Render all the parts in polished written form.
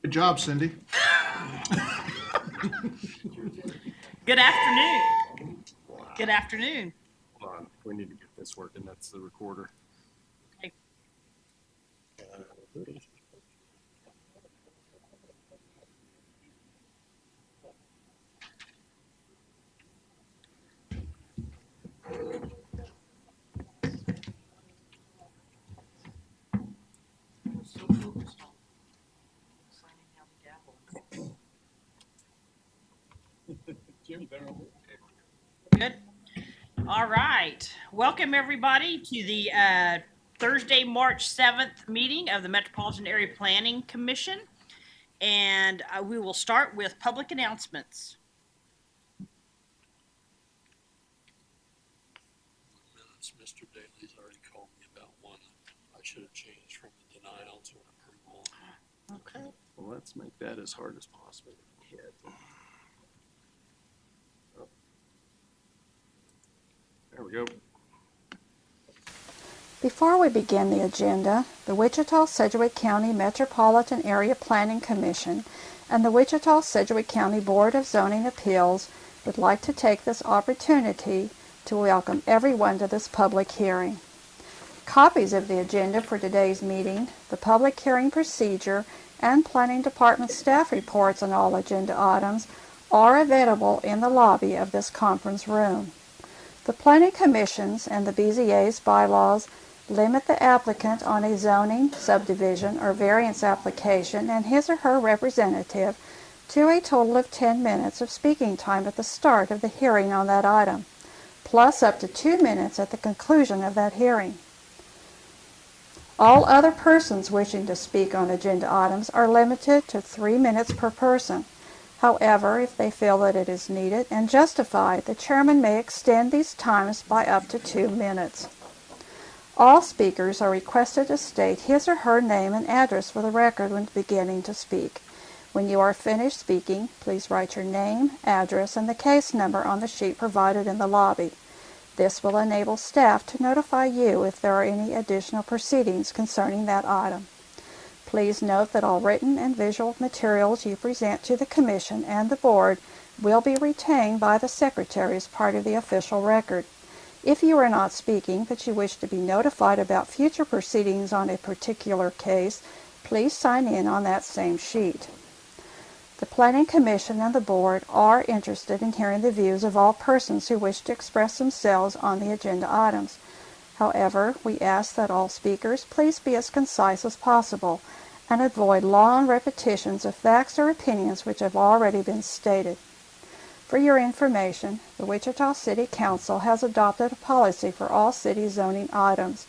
Good job, Cindy. Good afternoon. Good afternoon. Hold on, we need to get this working. That's the recorder. Okay. Good. All right. Welcome everybody to the Thursday, March 7th meeting of the Metropolitan Area Planning Commission. And we will start with public announcements. Minutes, Mr. Daly's already called me about one I should have changed from a denial to an approval. Okay. Well, let's make that as hard as possible. Oh. There we go. Before we begin the agenda, the Wichita-Sedgwick County Metropolitan Area Planning Commission and the Wichita-Sedgwick County Board of Zoning Appeals would like to take this opportunity to welcome everyone to this public hearing. Copies of the agenda for today's meeting, the public hearing procedure, and Planning Department staff reports on all agenda items are available in the lobby of this conference room. The Planning Commission's and the BZA's bylaws limit the applicant on a zoning, subdivision, or variance application and his or her representative to a total of 10 minutes of speaking time at the start of the hearing on that item, plus up to 2 minutes at the conclusion of that hearing. All other persons wishing to speak on agenda items are limited to 3 minutes per person. However, if they feel that it is needed and justified, the chairman may extend these times by up to 2 minutes. All speakers are requested to state his or her name and address for the record when beginning to speak. When you are finished speaking, please write your name, address, and the case number on the sheet provided in the lobby. This will enable staff to notify you if there are any additional proceedings concerning that item. Please note that all written and visual materials you present to the Commission and the Board will be retained by the Secretary as part of the official record. If you are not speaking but you wish to be notified about future proceedings on a particular case, please sign in on that same sheet. The Planning Commission and the Board are interested in hearing the views of all persons who wish to express themselves on the agenda items. However, we ask that all speakers please be as concise as possible and avoid long repetitions of facts or opinions which have already been stated. For your information, the Wichita City Council has adopted a policy for all city zoning items.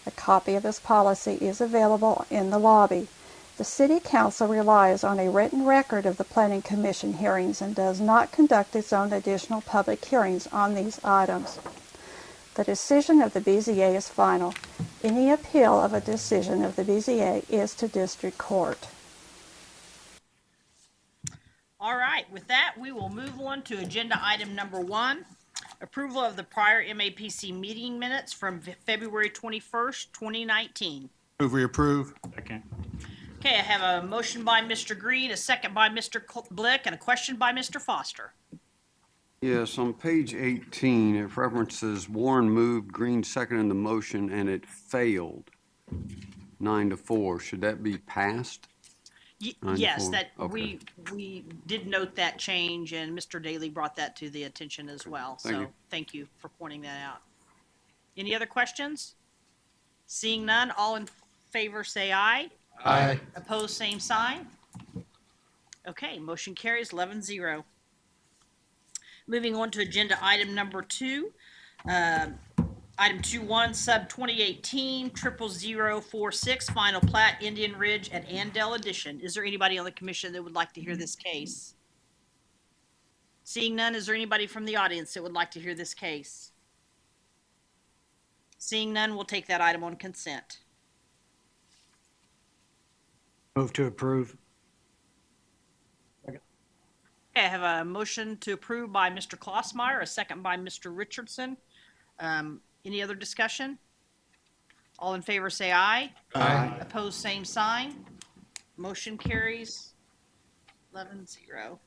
A copy of this policy is available in the lobby. The City Council relies on a written record of the Planning Commission hearings and does not conduct its own additional public hearings on these items. The decision of the BZA is final. Any appeal of a decision of the BZA is to district court. All right. With that, we will move on to agenda item number 1, approval of the prior MAPC meeting minutes from February 21st, 2019. Move we approve. Second. Okay, I have a motion by Mr. Green, a second by Mr. Blick, and a question by Mr. Foster. Yes, on page 18, it references Warren moved, Green seconded the motion, and it failed 9-4. Should that be passed? Yes, 9-4. that Okay. we did note that change, and Mr. Daly brought that to the attention as well. Thank So you. thank you for pointing that out. Any other questions? Seeing none, all in favor say aye. Aye. Opposed, same sign. Okay, motion carries 11-0. Moving on to agenda item number 2. Item 2-1, sub 2018 00046, final plat, Indian Ridge at Andell Addition. Is there anybody on the commission that would like to hear this case? Seeing none, is there anybody from the audience that would like to hear this case? Seeing none, we'll take that item on consent. Move to approve. Okay, I have a motion to approve by Mr. Klossmeyer, a second by Mr. Richardson. Any other discussion? All in favor say aye. Aye. Opposed, same sign. Motion carries 11-0.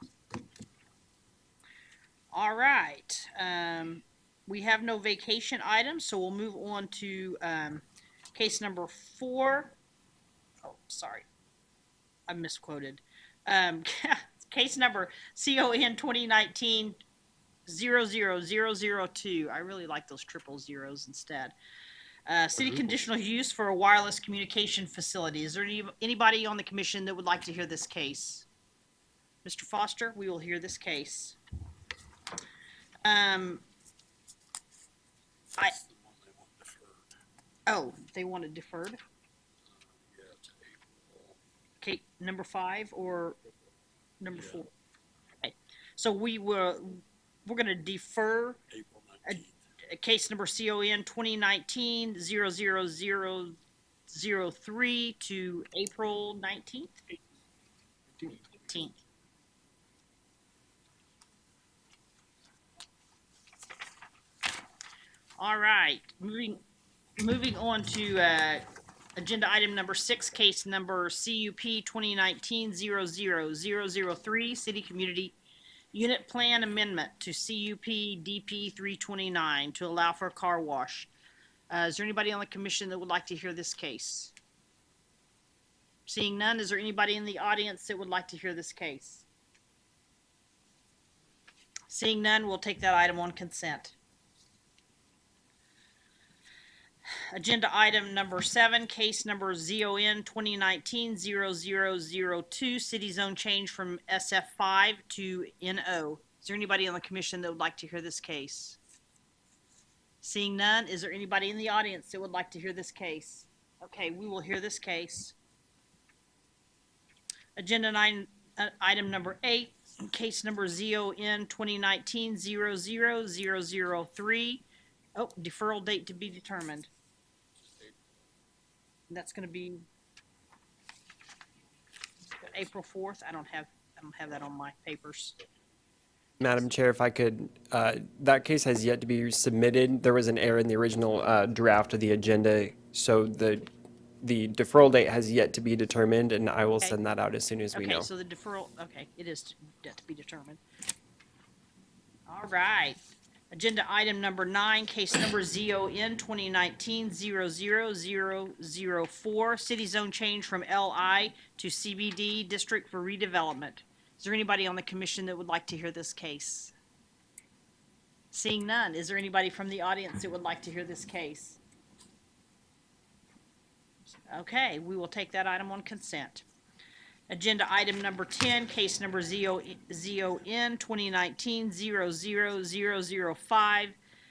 All right. We have no vacation items, so we'll move on to case number 4. Oh, sorry. I misquoted. Case number CON 2019-00002. I really like those triple zeros instead. City conditional use for a wireless communication facility. Is there anybody on the commission that would like to hear this case? Mr. Foster, we will hear this case. I, That's the one they want deferred. oh, they want it deferred? Yeah, to April. Okay, number 5 or number Yeah. 4? Okay, so we're gonna defer April 19th. case number CON 2019-00003 to April 19th? 18th. All right, moving on to agenda item number 6, case number CUP 2019-00003, City Community Unit Plan Amendment to CUP DP 329 to allow for a car wash. Is there anybody on the commission that would like to hear this case? Seeing none, is there anybody in the audience that would like to hear this case? Seeing none, we'll take that item on consent. Agenda item number 7, case number ZON 2019-0002, city zone change from SF5 to NO. Is there anybody on the commission that would like to hear this case? Seeing none, is there anybody in the audience that would like to hear this case? Okay, we will hear this case. Agenda item number 8, case number ZON 2019-00003. Oh, deferral date to be determined. That's gonna be April 4th. I don't have that on my papers. Madam Chair, if I could, that case has yet to be submitted. There was an error in the original draft of the agenda, so the deferral date has yet to be determined, and I will Okay. send that out as soon as we Okay, know. so the deferral, okay, it is yet to be determined. All right. Agenda item number 9, case number ZON 2019-00004, city zone change from LI to CBD district for redevelopment. Is there anybody on the commission that would like to hear this case? Seeing none, is there anybody from the audience that would like to hear this case? Okay, we will take that item on consent. Agenda item number 10, case number ZON 2019-00005,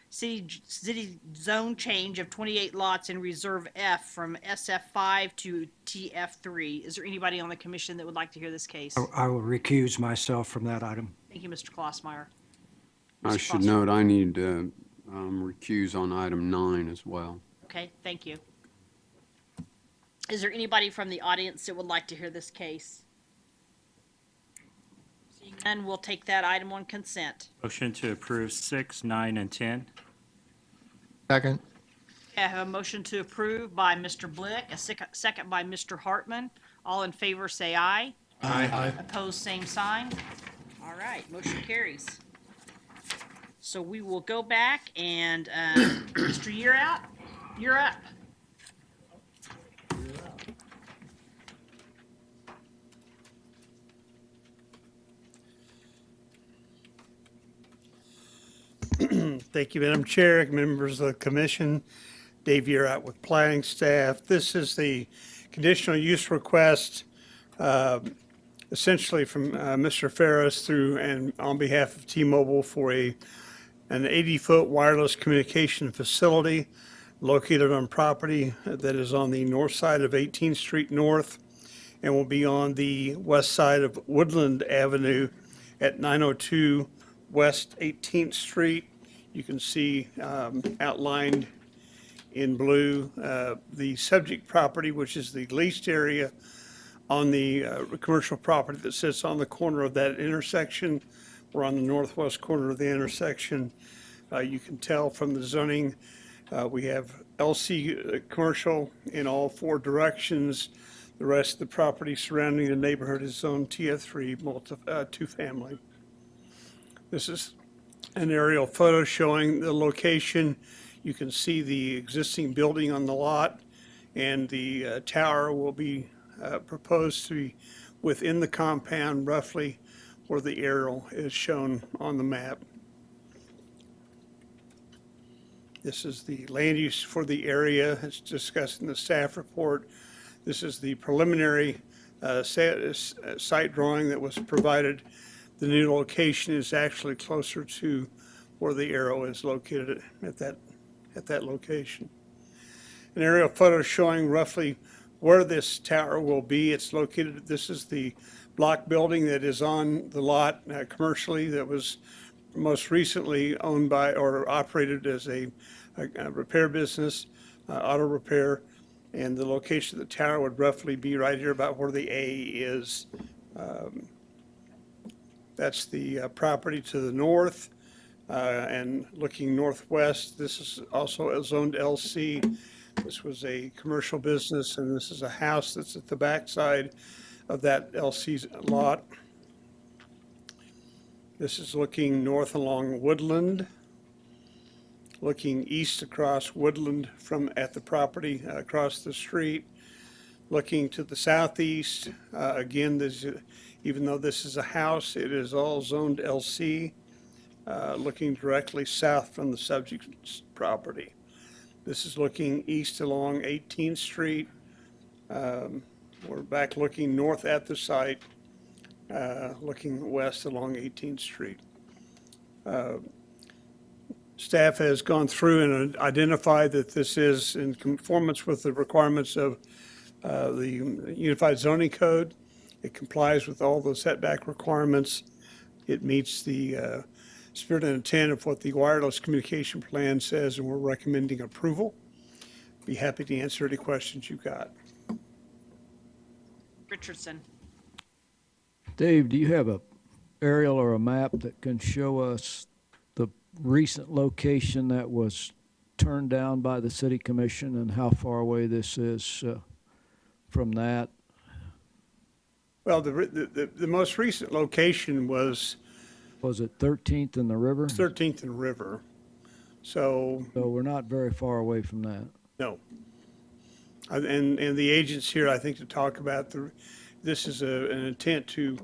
city zone change of 28 lots in Reserve F from SF5 to TF3. Is there anybody on the commission that would like to hear this case? I will recuse myself from that item. Thank you, Mr. Klossmeyer. I Mr. should Foster. note, I need to recuse on item 9 as well. Okay, thank you. Is there anybody from the audience that would like to hear this case? Seeing none, we'll take that item on consent. Motion to approve 6, 9, and 10. Second. I have a motion to approve by Mr. Blick, a second by Mr. Hartman. All in favor, say aye. Aye. Opposed, same sign. All right, motion carries. So we will go back and, Mr. You're up. Thank you, Madam Chair, members of the commission. Dave Yearout with planning staff. This is the conditional use request, essentially from Mr. Ferris through and on behalf of T-Mobile for an 80-foot wireless communication facility located on property that is on the north side of 18th Street North and will be on the west side of Woodland Avenue at 902 West 18th Street. You can see outlined in blue the subject property, which is the leased area on the commercial property that sits on the corner of that intersection. We're on the northwest corner of the intersection. You can tell from the zoning, we have LC commercial in all 4 directions. The rest of the property surrounding the neighborhood is zone TF3 two-family. This is an aerial photo showing the location. You can see the existing building on the lot, and the tower will be proposed to be within the compound roughly where the aerial is shown on the map. This is the land use for the area. It's discussed in the staff report. This is the preliminary site drawing that was provided. The new location is actually closer to where the arrow is located at that location. An aerial photo showing roughly where this tower will be. It's located, this is the block building that is on the lot commercially that was most recently owned by or operated as a repair business, auto repair. And the location of the tower would roughly be right here about where the A is. That's the property to the north. And looking northwest, this is also a zoned LC. This was a commercial business, and this is a house that's at the backside of that LC's lot. This is looking north along Woodland, looking east across Woodland from at the property across the street, looking to the southeast. Again, even though this is a house, it is all zoned LC, looking directly south from the subject's property. This is looking east along 18th Street. We're back looking north at the site, looking west along 18th Street. Staff has gone through and identified that this is in conformance with the requirements of the Unified Zoning Code. It complies with all the setback requirements. It meets the spirit and intent of what the wireless communication plan says, and we're recommending approval. Be happy to answer any questions you've got. Richardson. Dave, do you have a aerial or a map that can show us the recent location that was turned down by the city commission and how far away this is from that? Well, the most recent location was it 13th and the river? 13th and River. So we're not very far away from that. no. And the agents here, I think, to talk about this is an intent to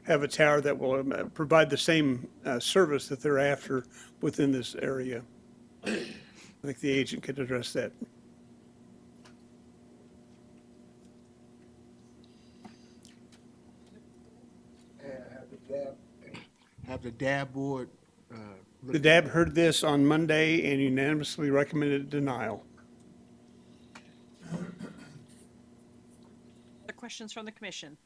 have a tower that will provide the same service that they're after within this area. I think the agent could address that. Have the DAB board, The DAB heard this on Monday and unanimously recommended denial. Other questions from the commission?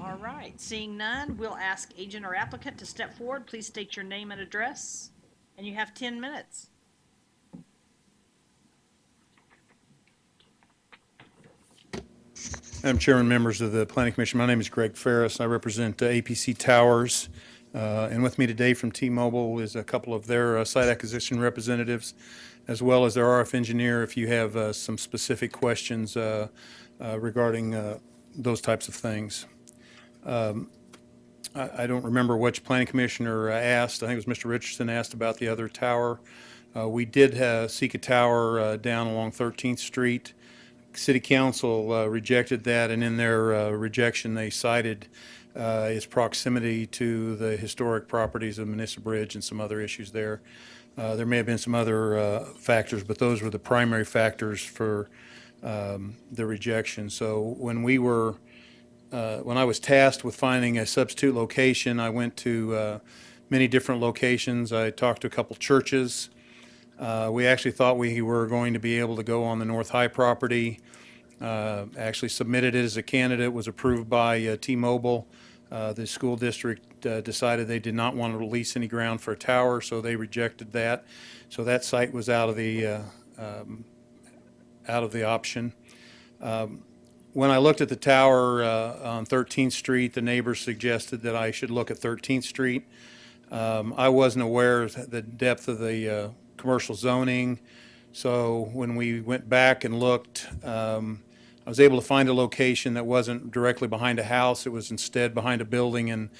All right, seeing none, we'll ask agent or applicant to step forward. Please state your name and address, and you have 10 minutes. Madam Chairman, members of the Planning Commission, my name is Greg Ferris. I represent APC Towers. And with me today from T-Mobile is a couple of their site acquisition representatives, as well as their RF engineer, if you have some specific questions regarding those types of things. I don't remember which planning commissioner asked. I think it was Mr. Richardson asked about the other tower. We did seek a tower down along 13th Street. City Council rejected that, and in their rejection, they cited its proximity to the historic properties of Manissa Bridge and some other issues there. There may have been some other factors, but those were the primary factors for the rejection. So when I was tasked with finding a substitute location, I went to many different locations. I talked to a couple churches. We actually thought we were going to be able to go on the North High property. Actually submitted it as a candidate, was approved by T-Mobile. The school district decided they did not want to release any ground for a tower, so they rejected that. So that site was out of the option. When I looked at the tower on 13th Street, the neighbors suggested that I should look at 13th Street. I wasn't aware of the depth of the commercial zoning, So when we went back and looked, I was able to find a location that wasn't directly behind a house. It was instead behind a building and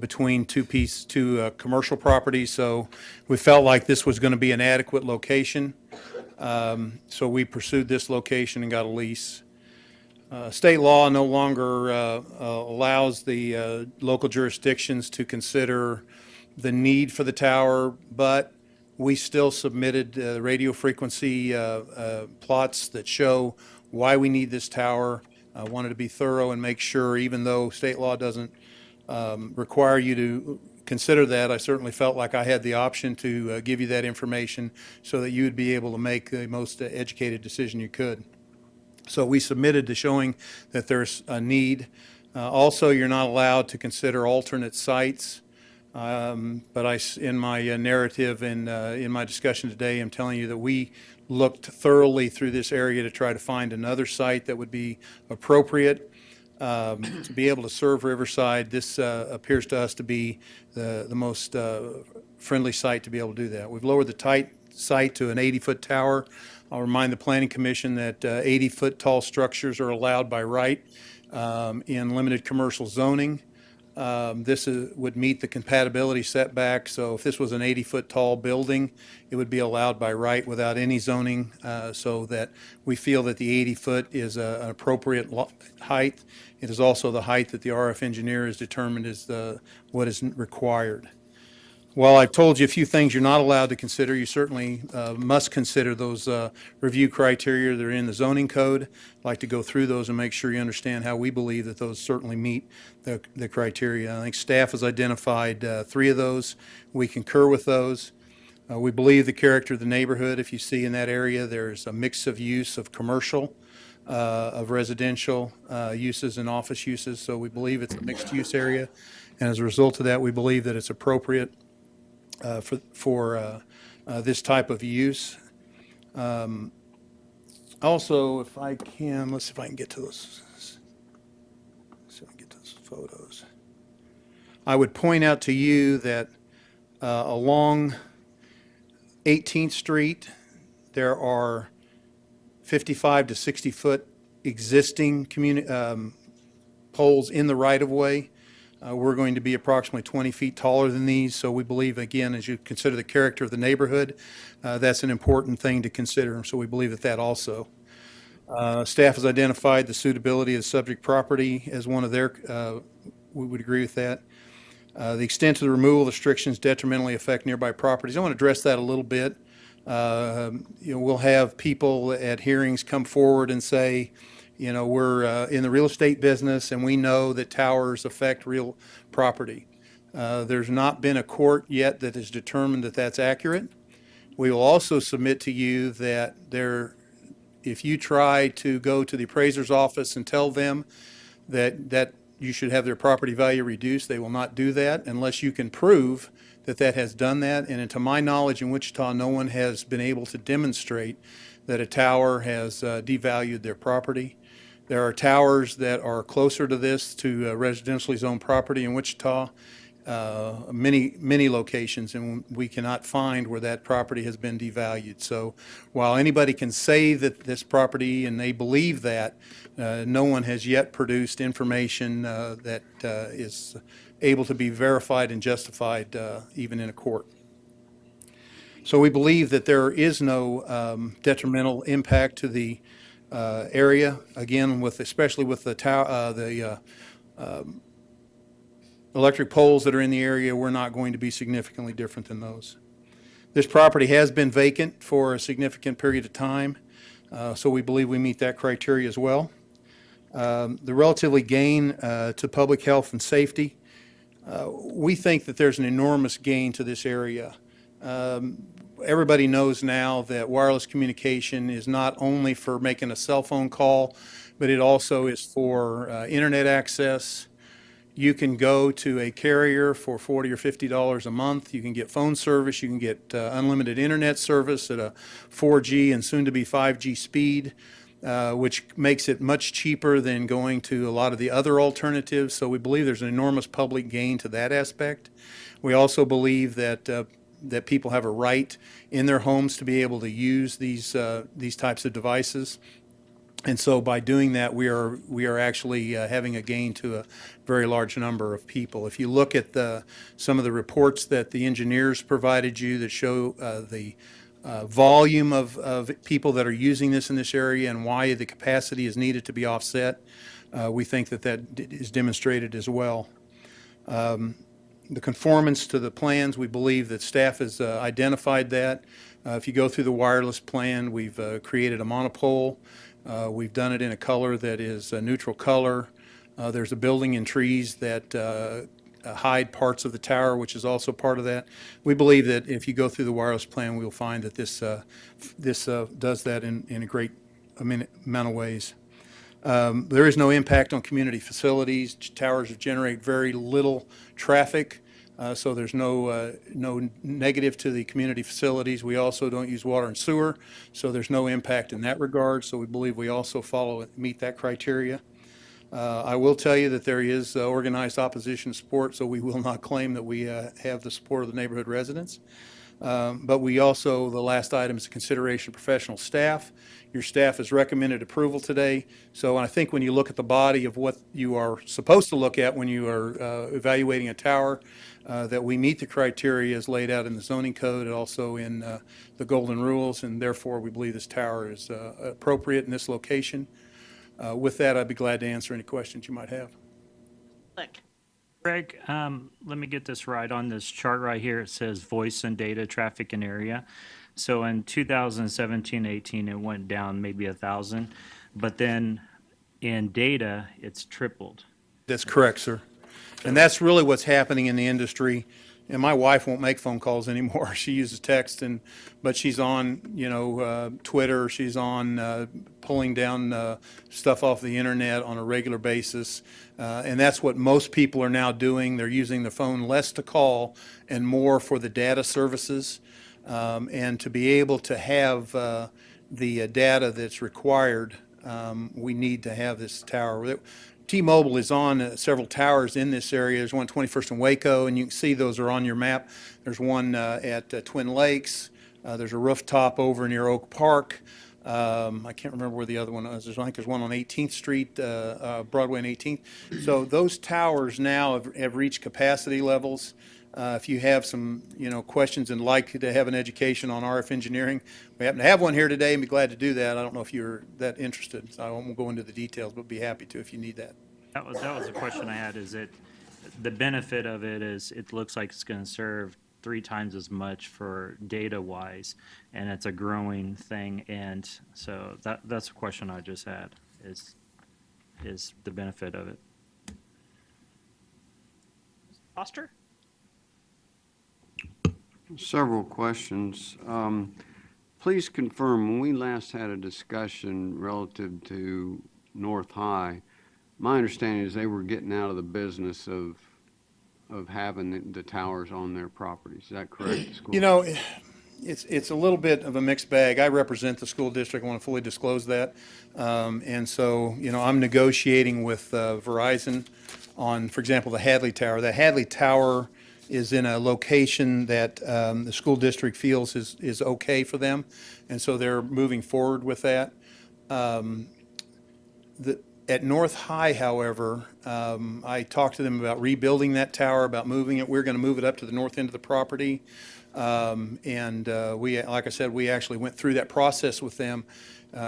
between two commercial properties. So we felt like this was going to be an adequate location. So we pursued this location and got a lease. State law no longer allows the local jurisdictions to consider the need for the tower, but we still submitted radio frequency plots that show why we need this tower. I wanted to be thorough and make sure, even though state law doesn't require you to consider that, I certainly felt like I had the option to give you that information so that you would be able to make the most educated decision you could. So we submitted to showing that there's a need. Also, you're not allowed to consider alternate sites. But in my narrative and in my discussion today, I'm telling you that we looked thoroughly through this area to try to find another site that would be appropriate to be able to serve Riverside. This appears to us to be the most friendly site to be able to do that. We've lowered the site to an 80-foot tower. I'll remind the Planning Commission that 80-foot tall structures are allowed by right in limited commercial zoning. This would meet the compatibility setback, so if this was an 80-foot tall building, it would be allowed by right without any zoning, so that we feel that the 80-foot is an appropriate height. It is also the height that the RF engineer has determined is what is required. While I've told you a few things you're not allowed to consider, you certainly must consider those review criteria that are in the zoning code. I'd like to go through those and make sure you understand how we believe that those certainly meet the criteria. I think staff has identified 3 of those. We concur with those. We believe the character of the neighborhood, if you see in that area, there's a mix of use of commercial, of residential uses and office uses. So we believe it's a mixed use area. And as a result of that, we believe that it's appropriate for this type of use. Also, if I can, let's see if I can get to those. See if I can get to those photos. I would point out to you that along 18th Street, there are 55 to 60 foot existing poles in the right of way. We're going to be approximately 20 feet taller than these, so we believe, again, as you consider the character of the neighborhood, that's an important thing to consider, so we believe that also. Staff has identified the suitability of the subject property as one of their, we would agree with that. The extent of the removal restrictions detrimentally affect nearby properties. I want to address that a little bit. We'll have people at hearings come forward and say, we're in the real estate business and we know that towers affect real property. There's not been a court yet that has determined that that's accurate. We will also submit to you that if you try to go to the appraiser's office and tell them that you should have their property value reduced, they will not do that unless you can prove that has done that. And to my knowledge, in Wichita, no one has been able to demonstrate that a tower has devalued their property. There are towers that are closer to this, to residentially zoned property in Wichita, many locations, and we cannot find where that property has been devalued. So while anybody can say that this property, and they believe that, no one has yet produced information that is able to be verified and justified even in a court. So we believe that there is no detrimental impact to the area. Again, especially with the electric poles that are in the area, we're not going to be significantly different than those. This property has been vacant for a significant period of time, so we believe we meet that criteria as well. The relatively gain to public health and safety, we think that there's an enormous gain to this area. Everybody knows now that wireless communication is not only for making a cell phone call, but it also is for internet access. You can go to a carrier for $40 or $50 a month. You can get phone service. You can get unlimited internet service at a 4G and soon to be 5G speed, which makes it much cheaper than going to a lot of the other alternatives. So we believe there's an enormous public gain to that aspect. We also believe that that people have a right in their homes to be able to use these types of devices. And so by doing that, we are actually having a gain to a very large number of people. If you look at some of the reports that the engineers provided you that show the volume of people that are using this in this area and why the capacity is needed to be offset, we think that is demonstrated as well. The conformance to the plans, we believe that staff has identified that. If you go through the wireless plan, we've created a monopole. We've done it in a color that is a neutral color. There's a building and trees that hide parts of the tower, which is also part of that. We believe that if you go through the wireless plan, we'll find that this does that in a great amount of ways. There is no impact on community facilities. Towers generate very little traffic, so there's no negative to the community facilities. We also don't use water and sewer, so there's no impact in that regard. So we believe we also meet that criteria. I will tell you that there is organized opposition support, so we will not claim that we have the support of the neighborhood residents. But we also, the last item is consideration of professional staff. Your staff has recommended approval today. So I think when you look at the body of what you are supposed to look at when you are evaluating a tower, that we meet the criteria as laid out in the zoning code and also in the golden rules, and therefore we believe this tower is appropriate in this location. With that, I'd be glad to answer any questions you might have. Click. Greg, let me get this right. On this chart right here, it says voice and data traffic and area. So in 2017-18, it went down maybe 1,000, but then in data, it's tripled. That's correct, sir. And that's really what's happening in the industry. And my wife won't make phone calls anymore. She uses text, but she's on, Twitter. She's on pulling down stuff off the internet on a regular basis. And that's what most people are now doing. They're using the phone less to call and more for the data services. And to be able to have the data that's required, we need to have this tower. T-Mobile is on several towers in this area. There's one at 21st and Waco, and you can see those are on your map. There's one at Twin Lakes. There's a rooftop over near Oak Park. I can't remember where the other one is. I think there's one on 18th Street, Broadway and 18th. So those towers now have reached capacity levels. If you have some, questions and like to have an education on RF engineering, we happen to have one here today and be glad to do that. I don't know if you're that interested, so I won't go into the details, but be happy to if you need that. That was a question I had, is the benefit of it is it looks like it's going to serve 3 times as much for data-wise, and it's a growing thing, and so that's a question I just had, is the benefit of it. Foster? Several questions. Please confirm, when we last had a discussion relative to North High, my understanding is they were getting out of the business of having the towers on their properties. Is that correct? It's a little bit of a mixed bag. I represent the school district. I want to fully disclose that. And so, I'm negotiating with Verizon on, for example, the Hadley Tower. The Hadley Tower is in a location that the school district feels is okay for them, and so they're moving forward with that. At North High, however, I talked to them about rebuilding that tower, about moving it. We're going to move it up to the north end of the property. And like I said, we actually went through that process with them,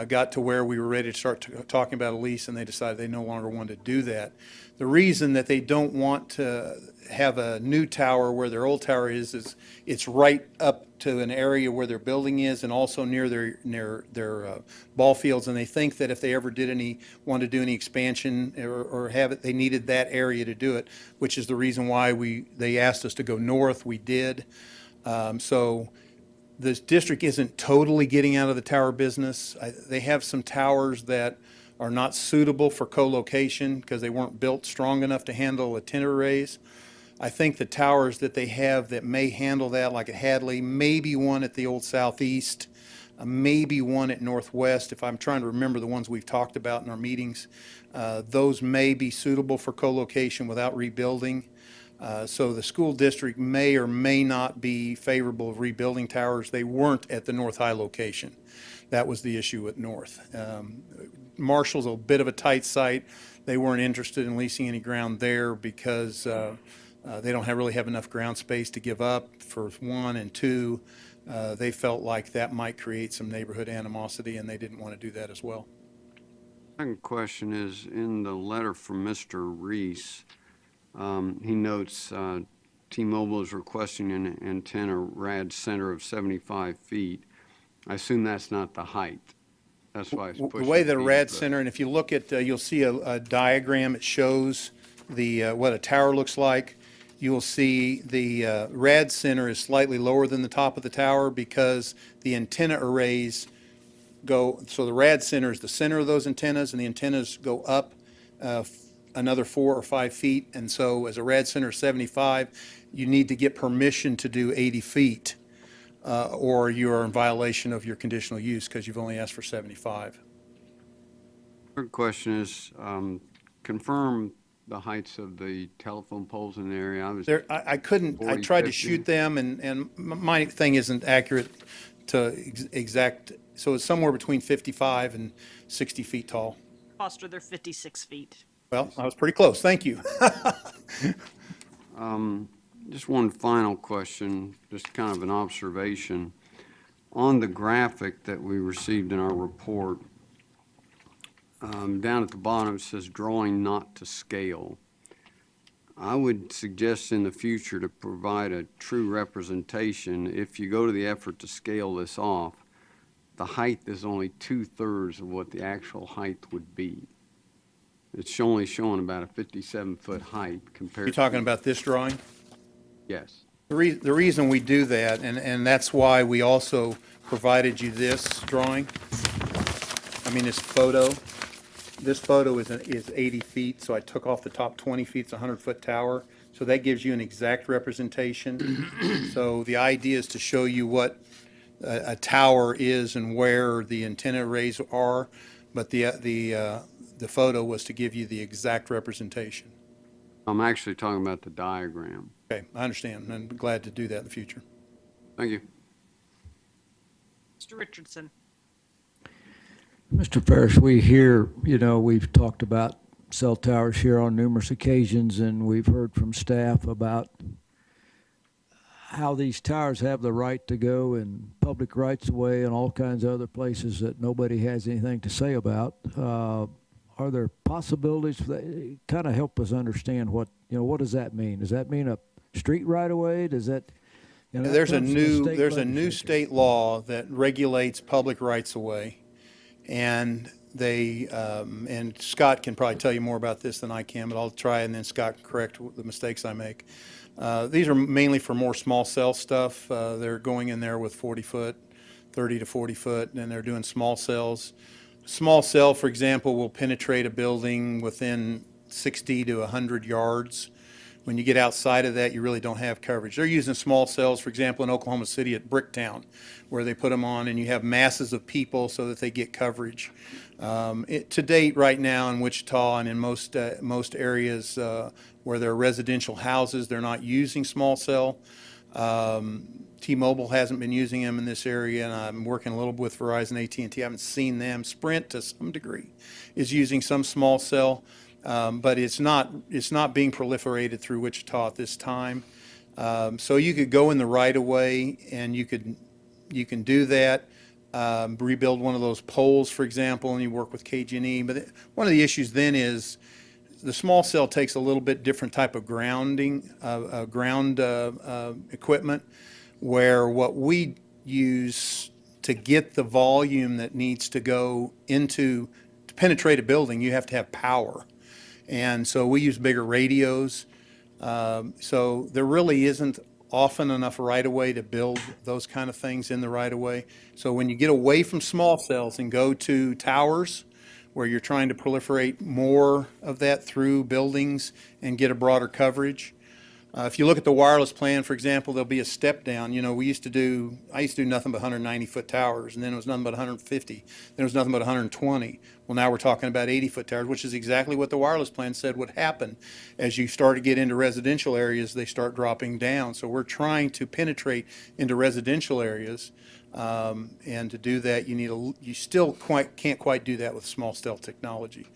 got to where we were ready to start talking about a lease, and they decided they no longer wanted to do that. The reason that they don't want to have a new tower where their old tower is it's right up to an area where their building is and also near their ball fields, and they think that if they ever want to do any expansion or have it, they needed that area to do it, which is the reason why they asked us to go north. We did. So this district isn't totally getting out of the tower business. They have some towers that are not suitable for co-location because they weren't built strong enough to handle antenna arrays. I think the towers that they have that may handle that, like at Hadley, maybe one at the old Southeast, maybe one at Northwest, if I'm trying to remember the ones we've talked about in our meetings. Those may be suitable for co-location without rebuilding. So the school district may or may not be favorable of rebuilding towers. They weren't at the North High location. That was the issue at North. Marshall's a bit of a tight site. They weren't interested in leasing any ground there because they don't really have enough ground space to give up, for one, and two, they felt like that might create some neighborhood animosity, and they didn't want to do that as well. Second question is, in the letter from Mr. Reese, he notes T-Mobile is requesting an antenna rad center of 75 feet. I assume that's not the height. That's why it's The pushing. way that a feet, rad but- center, and if you look at, you'll see a diagram, it shows the, what a tower looks like. You will see the rad center is slightly lower than the top of the tower because the antenna arrays go, so the rad center is the center of those antennas, and the antennas go up another 4 or 5 feet. And so as a rad center 75, you need to get permission to do 80 feet, or you're in violation of your conditional use because you've only asked for 75. Third question is, confirm the heights of the telephone poles in the area. I was There, I couldn't, I 40, tried to 50. shoot them, and my thing isn't accurate to exact, so it's somewhere between 55 and 60 feet tall. Foster, they're 56 feet. Well, I was pretty close, thank you. Just one final question, just kind of an observation. On the graphic that we received in our report, down at the bottom, it says drawing not to scale. I would suggest in the future to provide a true representation. If you go to the effort to scale this off, the height is only 2/3 of what the actual height would be. It's only showing about a 57-foot height compared You're to. talking about this drawing? Yes. The reason we do that, and that's why we also provided you this drawing, this photo. This photo is 80 feet, so I took off the top 20 feet, it's a 100-foot tower. So that gives you an exact representation. So the idea is to show you what a tower is and where the antenna arrays are, but the photo was to give you the exact representation. I'm actually talking about the diagram. Okay, I understand, and I'm glad to do that in the future. Thank you. Mr. Richardson. Mr. Ferris, we hear, we've talked about cell towers here on numerous occasions, and we've heard from staff about how these towers have the right to go in public rights of way and all kinds of other places that nobody has anything to say about. Are there possibilities that kind of help us understand what does that mean? Does that mean a street right of way? Does that? There's a comes from the state new legislature. state law that regulates public rights of way. And they, and Scott can probably tell you more about this than I can, but I'll try, and then Scott can correct the mistakes I make. These are mainly for more small cell stuff. They're going in there with 40-foot, 30 to 40-foot, and they're doing small cells. Small cell, for example, will penetrate a building within 60 to 100 yards. When you get outside of that, you really don't have coverage. They're using small cells, for example, in Oklahoma City at Bricktown, where they put them on, and you have masses of people so that they get coverage. To date, right now in Wichita and in most areas where there are residential houses, they're not using small cell. T-Mobile hasn't been using them in this area, and I'm working a little with Verizon, AT&T. I haven't seen them. Sprint, to some degree, is using some small cell. But it's not being proliferated through Wichita at this time. So you could go in the right of way, and you can do that. Rebuild one of those poles, for example, and you work with KG&E. But one of the issues then is the small cell takes a little bit different type of ground equipment, where what we use to get the volume that needs to go to penetrate a building, you have to have power. And so we use bigger radios. So there really isn't often enough right-of-way to build those kind of things in the right-of-way. So when you get away from small cells and go to towers, where you're trying to proliferate more of that through buildings and get a broader coverage, If you look at the wireless plan, for example, there'll be a step down. You know, I used to do nothing but 190-foot towers, and then it was nothing but 150. Then it was nothing but 120. Well, now we're talking about 80-foot towers, which is exactly what the wireless plan said would happen. As you start to get into residential areas, they start dropping down. So we're trying to penetrate into residential areas. And to do that, you still can't quite do that with small cell technology.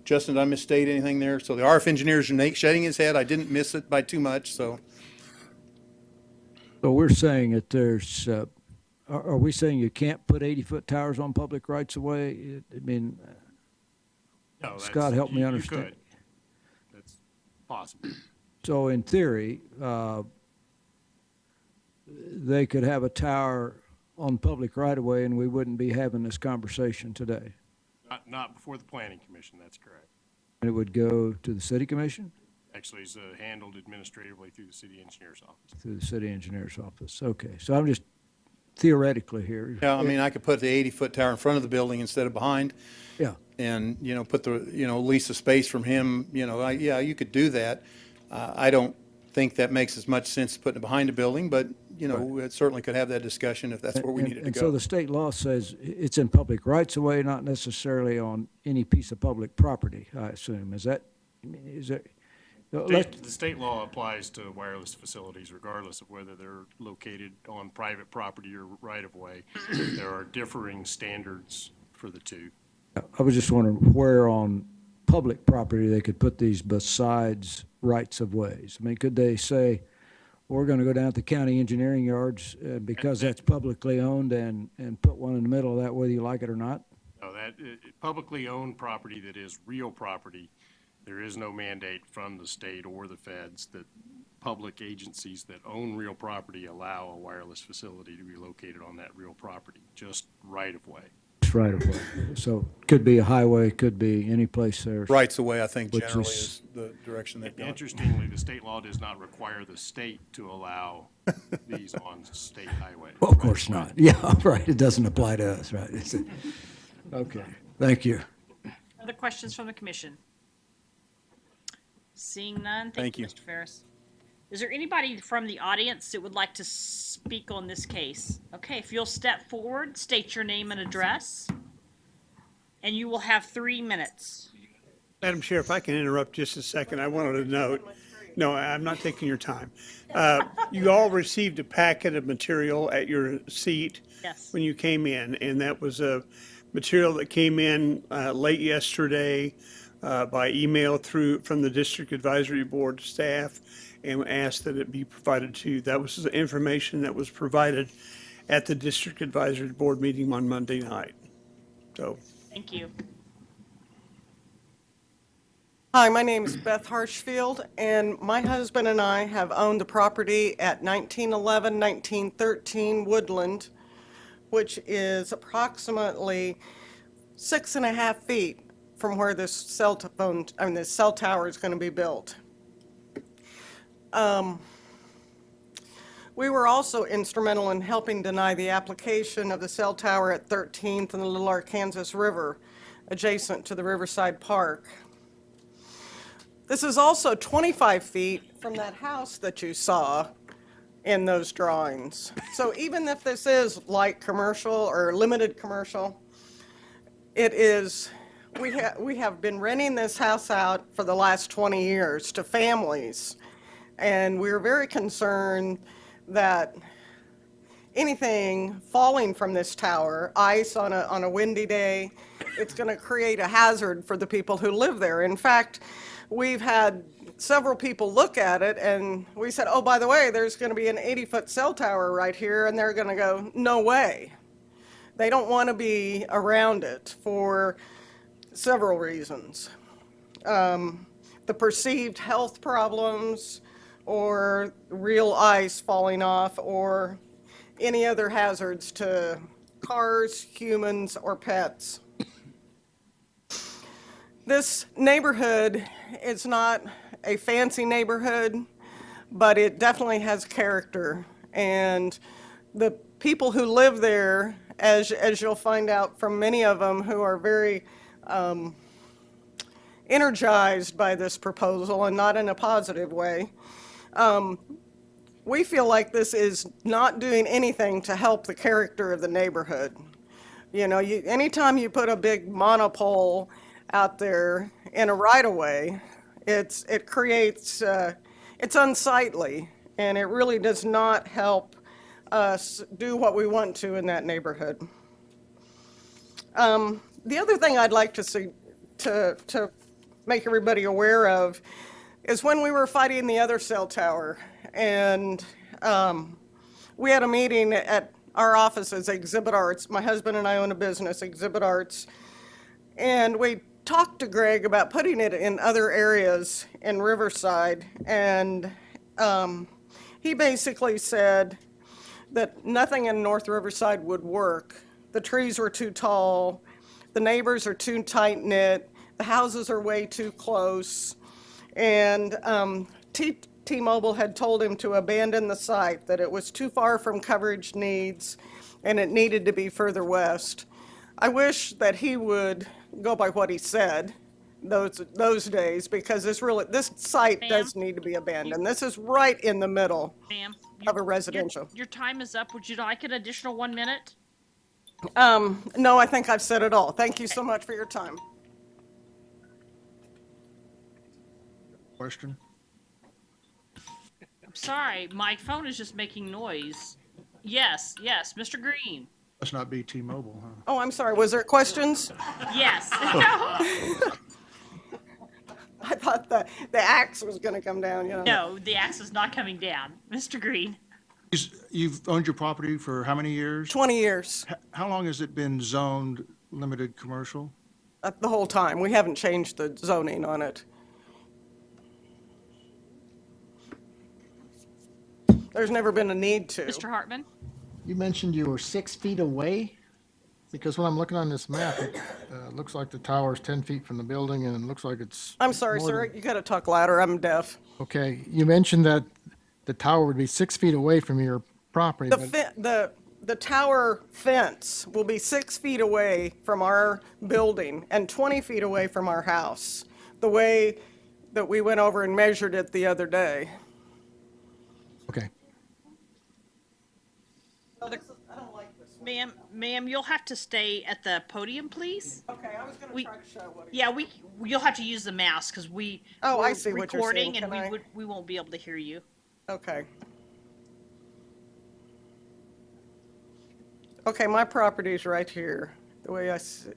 Justin, did I misstate anything there? So the RF engineers are shaking his head. I didn't miss it by too much, so. So we're saying that there's, are we saying you can't put 80-foot towers on public rights of way? I mean, No, Scott, help me you understand. could. That's possible. So in theory, they could have a tower on public right of way and we wouldn't be having this conversation today. Not before the planning commission, that's correct. And it would go to the city commission? Actually, it's handled administratively through the city engineer's office. Through the city engineer's office. Okay, so I'm just theoretically here. Yeah, I mean, I could put the 80-foot tower in front of the building instead of behind. Yeah. And, put lease the space from him, yeah, you could do that. I don't think that makes as much sense putting it behind a building, but, it certainly could have that discussion if that's where we needed to And so go. the state law says it's in public rights of way, not necessarily on any piece of public property, I assume. Is that? The state law applies to wireless facilities regardless of whether they're located on private property or right-of-way. There are differing standards for the two. I was just wondering where on public property they could put these besides rights of ways. I mean, could they say, we're going to go down to the county engineering yards because that's publicly owned and put one in the middle of that whether you like it or not? No, publicly owned property that is real property, there is no mandate from the state or the feds that public agencies that own real property allow a wireless facility to be located on that real property, just right-of-way. It's right of way. So could be a highway, could be any place there. Rights away, I think, Which generally is- is the direction they've gone. Interestingly, the state law does not require the state to allow these on state highways. Well, of course not. Yeah, right. It doesn't apply to us, right? Okay. Thank you. Other questions from the commission? Seeing none, Thank thank you, you. Mr. Ferris. Is there anybody from the audience that would like to speak on this case? Okay, if you'll step forward, state your name and address, and you will have 3 minutes. Madam Chair, if I can interrupt just a second, I wanted to note, no, I'm not taking your time. You all received a packet of material at your seat Yes. when you came in, and that was a material that came in late yesterday by email from the District Advisory Board staff and asked that it be provided to you. That was the information that was provided at the District Advisory Board meeting on Monday night. So, Thank you. Hi, my name is Beth Harshfield, and my husband and I have owned the property at 1911, 1913 Woodland, which is approximately 6.5 feet from where this cell tower is going to be built. We were also instrumental in helping deny the application of the cell tower at 13th and the Little Arkansas River, adjacent to the Riverside Park. This is also 25 feet from that house that you saw in those drawings. So even if this is light commercial or limited commercial, it is, we have been renting this house out for the last 20 years to families. And we're very concerned that anything falling from this tower, ice on a windy day, it's going to create a hazard for the people who live there. In fact, we've had several people look at it and we said, oh, by the way, there's going to be an 80-foot cell tower right here, and they're going to go, no way. They don't want to be around it for several reasons. The perceived health problems, or real ice falling off, or any other hazards to cars, humans, or pets. This neighborhood is not a fancy neighborhood, but it definitely has character. And the people who live there, as you'll find out from many of them who are very energized by this proposal, and not in a positive way. We feel like this is not doing anything to help the character of the neighborhood. You know, anytime you put a big monopole out there in a right-of-way, it creates, it's unsightly, and it really does not help us do what we want to in that neighborhood. The other thing I'd like to see, to make everybody aware of, is when we were fighting the other cell tower, and we had a meeting at our offices, Exhibit Arts. My husband and I own a business, Exhibit Arts, and we talked to Greg about putting it in other areas in Riverside, and he basically said that nothing in North Riverside would work. The trees were too tall, the neighbors are too tight-knit, the houses are way too close, and T-Mobile had told him to abandon the site, that it was too far from coverage needs, and it needed to be further west. I wish that he would go by what he said those days, because this site Ma'am? does need to be abandoned. This is right in the middle Ma'am? of a residential. Your time is up. Would you like an additional 1 minute? No, I think I've said it all. Thank you so much for your time. Question? I'm sorry, my phone is just making noise. Yes, Mr. Green. Must not be T-Mobile, huh? Oh, I'm sorry. Was there questions? Yes. I thought the axe was going to come down, you know. No, the axe is not coming down. Mr. Green. You've owned your property for how many years? 20 years, How long has it been zoned limited commercial? the whole time. We haven't changed the zoning on it. There's never been a need to. Mr. Hartman? You mentioned you were 6 feet away? Because when I'm looking on this map, it looks like the tower's 10 feet from the building, and it looks like it's... I'm sorry, more sir. than- You got to talk louder. I'm deaf. Okay, you mentioned that the tower would be 6 feet away from your property, but The tower fence will be 6 feet away from our building and 20 feet away from our house, the way that we went over and measured it the other day. okay. Ma'am, you'll have to stay at the podium, please. Okay, I was going to try to show what. Yeah, you'll have to use the mouse because Oh, I we're see what you're recording saying. and Can I- we won't be able to hear you. Okay. Okay, my property's right here, the way I see.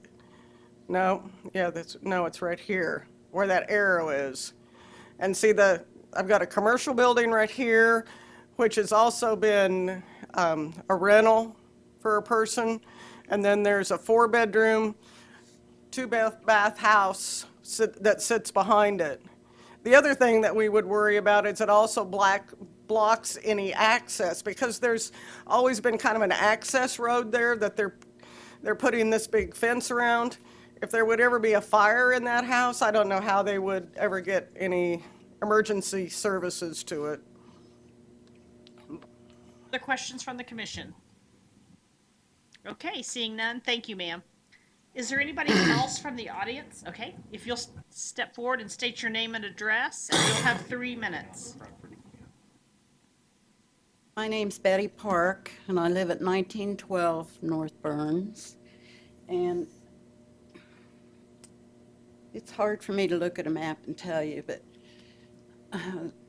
No, yeah, it's right here, where that arrow is. And see I've got a commercial building right here, which has also been a rental for a person. And then there's a 4-bedroom, 2-bath house that sits behind it. The other thing that we would worry about is it also blocks any access, because there's always been kind of an access road there that they're putting this big fence around. If there would ever be a fire in that house, I don't know how they would ever get any emergency services to it. Other questions from the commission? Okay, seeing none, thank you, ma'am. Is there anybody else from the audience? Okay, if you'll step forward and state your name and address, and you'll have 3 minutes. My name's Betty Park, and I live at 1912 North Burns. And it's hard for me to look at a map and tell you, but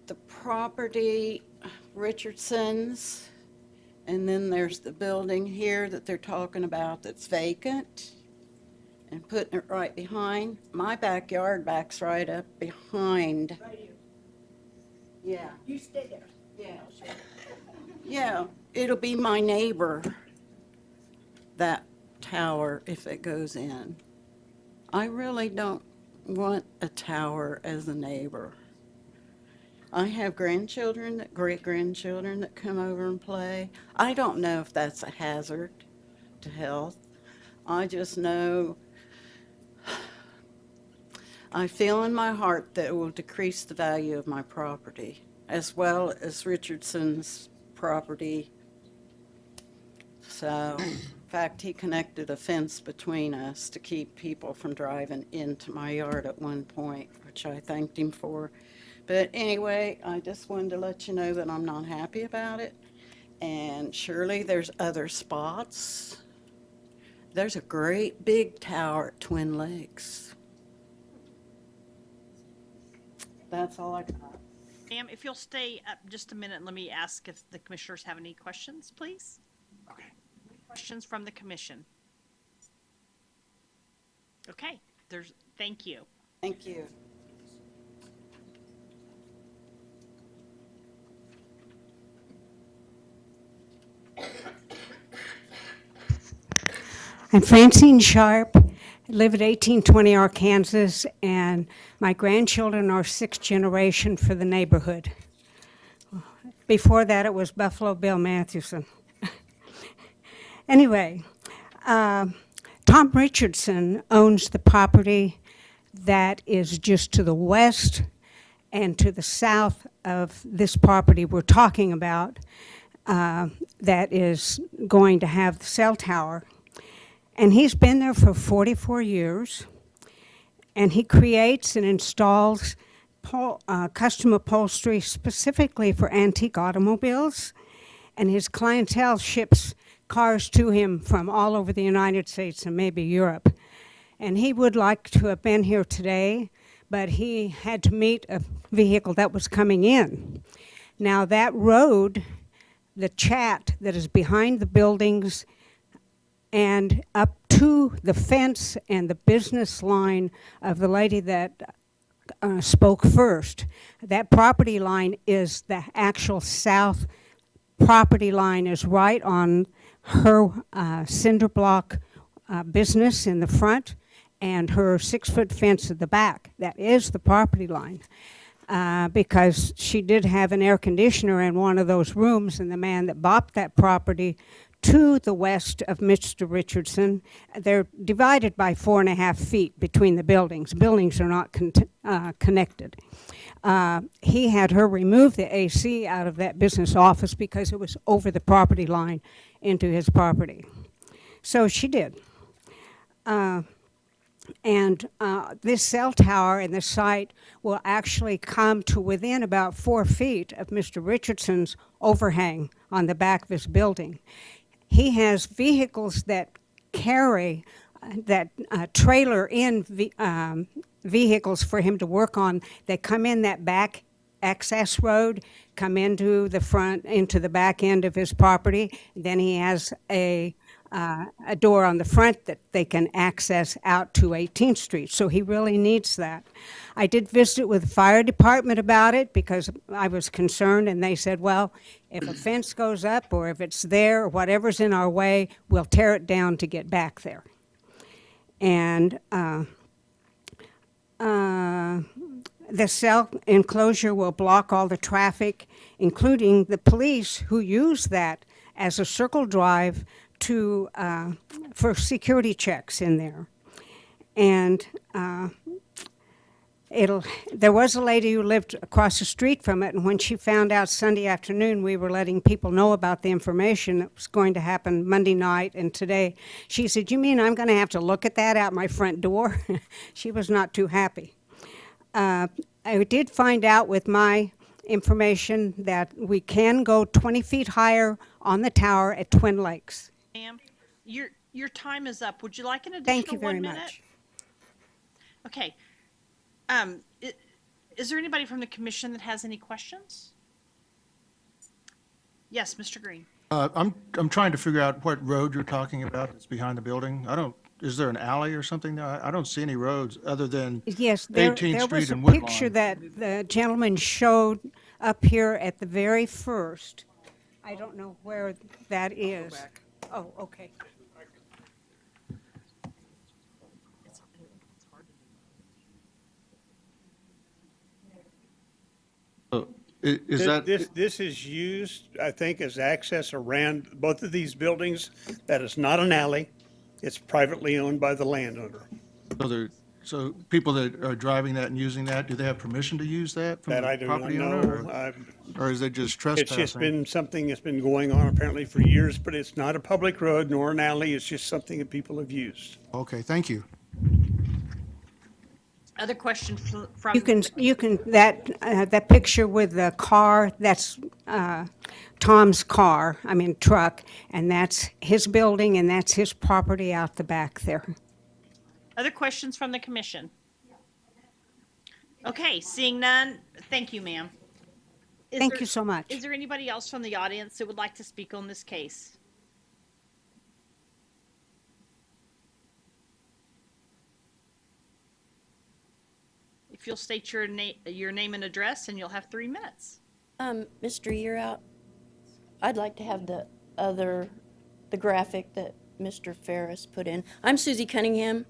the property, Richardson's, and then there's the building here that they're talking about that's vacant, and putting it right behind. My backyard backs right up behind. Yeah. You stay there. Yeah. Yeah, it'll be my neighbor, that tower, if it goes in. I really don't want a tower as a neighbor. I have grandchildren, great-grandchildren that come over and play. I don't know if that's a hazard to health. I just know, I feel in my heart that it will decrease the value of my property, as well as Richardson's property. So fact, he connected a fence between us to keep people from driving into my yard at one point, which I thanked him for. But anyway, I just wanted to let you know that I'm not happy about it. And surely there's other spots. There's a great big tower at Twin Lakes. That's all I got. Ma'am, if you'll stay up just a minute, let me ask if the commissioners have any questions, please. Okay. Questions from the commission? Okay, thank you. Thank you. I'm Francine Sharp, I live at 1820 Arkansas, and my grandchildren are sixth generation for the neighborhood. Before that, it was Buffalo Bill Mathewson. Anyway, Tom Richardson owns the property that is just to the west and to the south of this property we're talking about, that is going to have the cell tower. And he's been there for 44 years, and he creates and installs custom upholstery specifically for antique automobiles, and his clientele ships cars to him from all over the United States and maybe Europe. And he would like to have been here today, but he had to meet a vehicle that was coming in. Now that road, the chat that is behind the buildings and up to the fence and the business line of the lady that spoke first. That property line is the actual south property line, is right on her cinder block business in the front and her 6-foot fence at the back. That is the property line. Because she did have an air conditioner in one of those rooms, and the man that bought that property to the west of Mr. Richardson, they're divided by 4.5 feet between the buildings. Buildings are not connected. He had her remove the AC out of that business office because it was over the property line into his property. So she did. This cell tower and the site will actually come to within about 4 feet of Mr. Richardson's overhang on the back of his building. He has vehicles that carry, that trailer in vehicles for him to work on that come in that back access road, come into the front, into the back end of his property. Then he has a door on the front that they can access out to 18th Street. So he really needs that. I did visit with the fire department about it because I was concerned, and they said, well, if a fence goes up or if it's there or whatever's in our way, we'll tear it down to get back there. And the cell enclosure will block all the traffic, including the police who use that as a circle drive to for security checks in there. And there was a lady who lived across the street from it, and when she found out Sunday afternoon we were letting people know about the information that was going to happen Monday night and today, she said, you mean I'm going to have to look at that out my front door? She was not too happy. I did find out with my information that we can go 20 feet higher on the tower at Twin Lakes. Ma'am, your time is up. Would you like an Thank additional you very 1 minute? much. Okay. Is there anybody from the commission that has any questions? Yes, Mr. Green. I'm trying to figure out what road you're talking about that's behind the building. Is there an alley or something there? I don't see any roads other than Yes, 18th there Street was a and Woodlawn. picture that the gentleman showed up here at the very first. I don't know where that is. Oh, okay. Is that, This is used, I think, as access around both of these buildings. That is not an alley. It's privately owned by the landowner. so So people that are driving that and using that, do they have permission to use that from That I the do not property know. owner? Or is it just It's just trespassing? been something that's been going on apparently for years, but it's not a public road nor an alley. It's just something that people have used. Okay, thank you. Other questions from? That picture with the car, that's Tom's car, truck, and that's his building and that's his property out the back there. Other questions from the commission? Okay, seeing none, thank you, ma'am. Thank you so much. Is there anybody else from the audience that would like to speak on this case? If you'll state your name and address, and you'll have 3 minutes. Mr. Yearout, I'd like to have the graphic that Mr. Ferris put in. I'm Susie Cunningham.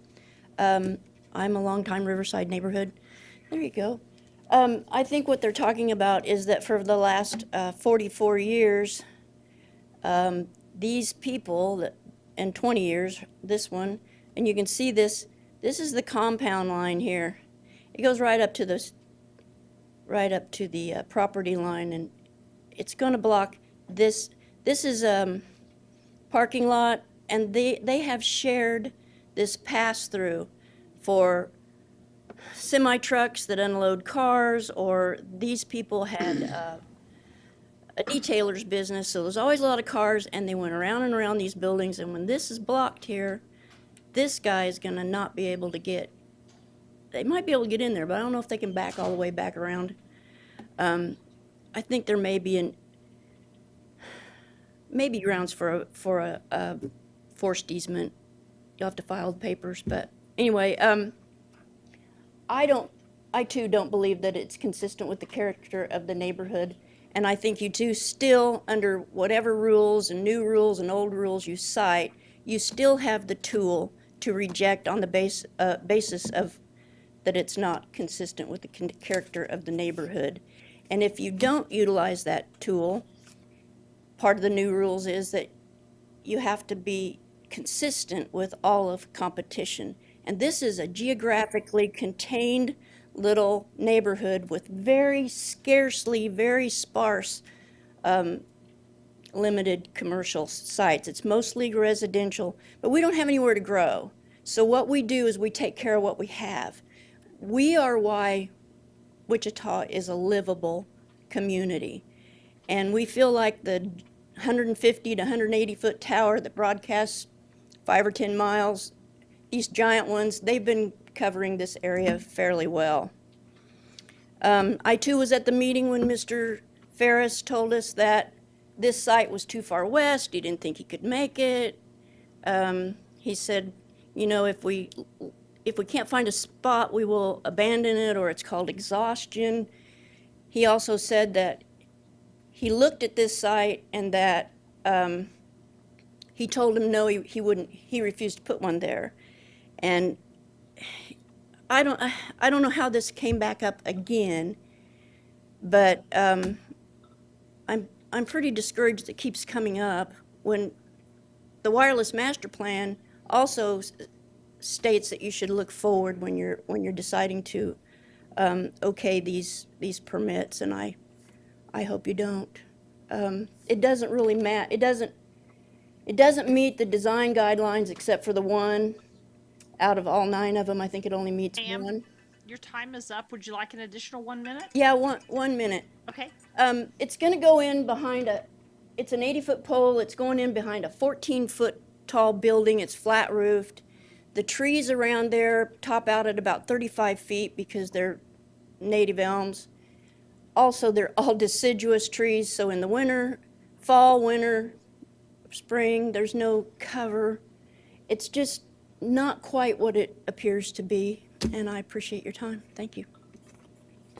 I'm a longtime Riverside neighborhood. There you go. I think what they're talking about is that for the last 44 years, these people, and 20 years, this one, and you can see this is the compound line here. It goes right up to the property line, and it's going to block this. This is a parking lot, and they have shared this pass-through for semi-trucks that unload cars, or these people had a detailer's business, so there's always a lot of cars, and they went around and around these buildings, and when this is blocked here, this guy is going to not be able to get. They might be able to get in there, but I don't know if they can back all the way back around. I think there may be grounds for a forced easement. You'll have to file the papers, but anyway, I too don't believe that it's consistent with the character of the neighborhood, and I think you two still, under whatever rules and new rules and old rules you cite, you still have the tool to reject on the basis of that it's not consistent with the character of the neighborhood. And if you don't utilize that tool, part of the new rules is that you have to be consistent with all of competition. And this is a geographically contained little neighborhood with very sparse limited commercial sites. It's mostly residential, but we don't have anywhere to grow. So what we do is we take care of what we have. We are why Wichita is a livable community. And we feel like the 150 to 180 foot tower that broadcasts 5 or 10 miles, these giant ones, they've been covering this area fairly well. I too was at the meeting when Mr. Ferris told us that this site was too far west. He didn't think he could make it. He said, if we can't find a spot, we will abandon it, or it's called exhaustion. He also said that he looked at this site and that he told him no, he wouldn't. He refused to put one there, and I don't know how this came back up again, but I'm pretty discouraged that it keeps coming up when the wireless master plan also states that you should look forward when you're deciding to okay these permits, and I hope you don't. It doesn't really matter. It doesn't meet the design guidelines except for the one out of all 9 of them. I think it only meets Ma'am, one. your time is up. Would you like an additional 1 minute? Yeah, 1 minute. Okay. It's going to go in behind it's an 80-foot pole. It's going in behind a 14-foot tall building. It's flat roofed. The trees around there top out at about 35 feet because they're native elms. Also, they're all deciduous trees, so in the fall, winter, spring, there's no cover. It's just not quite what it appears to be, and I appreciate your time. Thank you.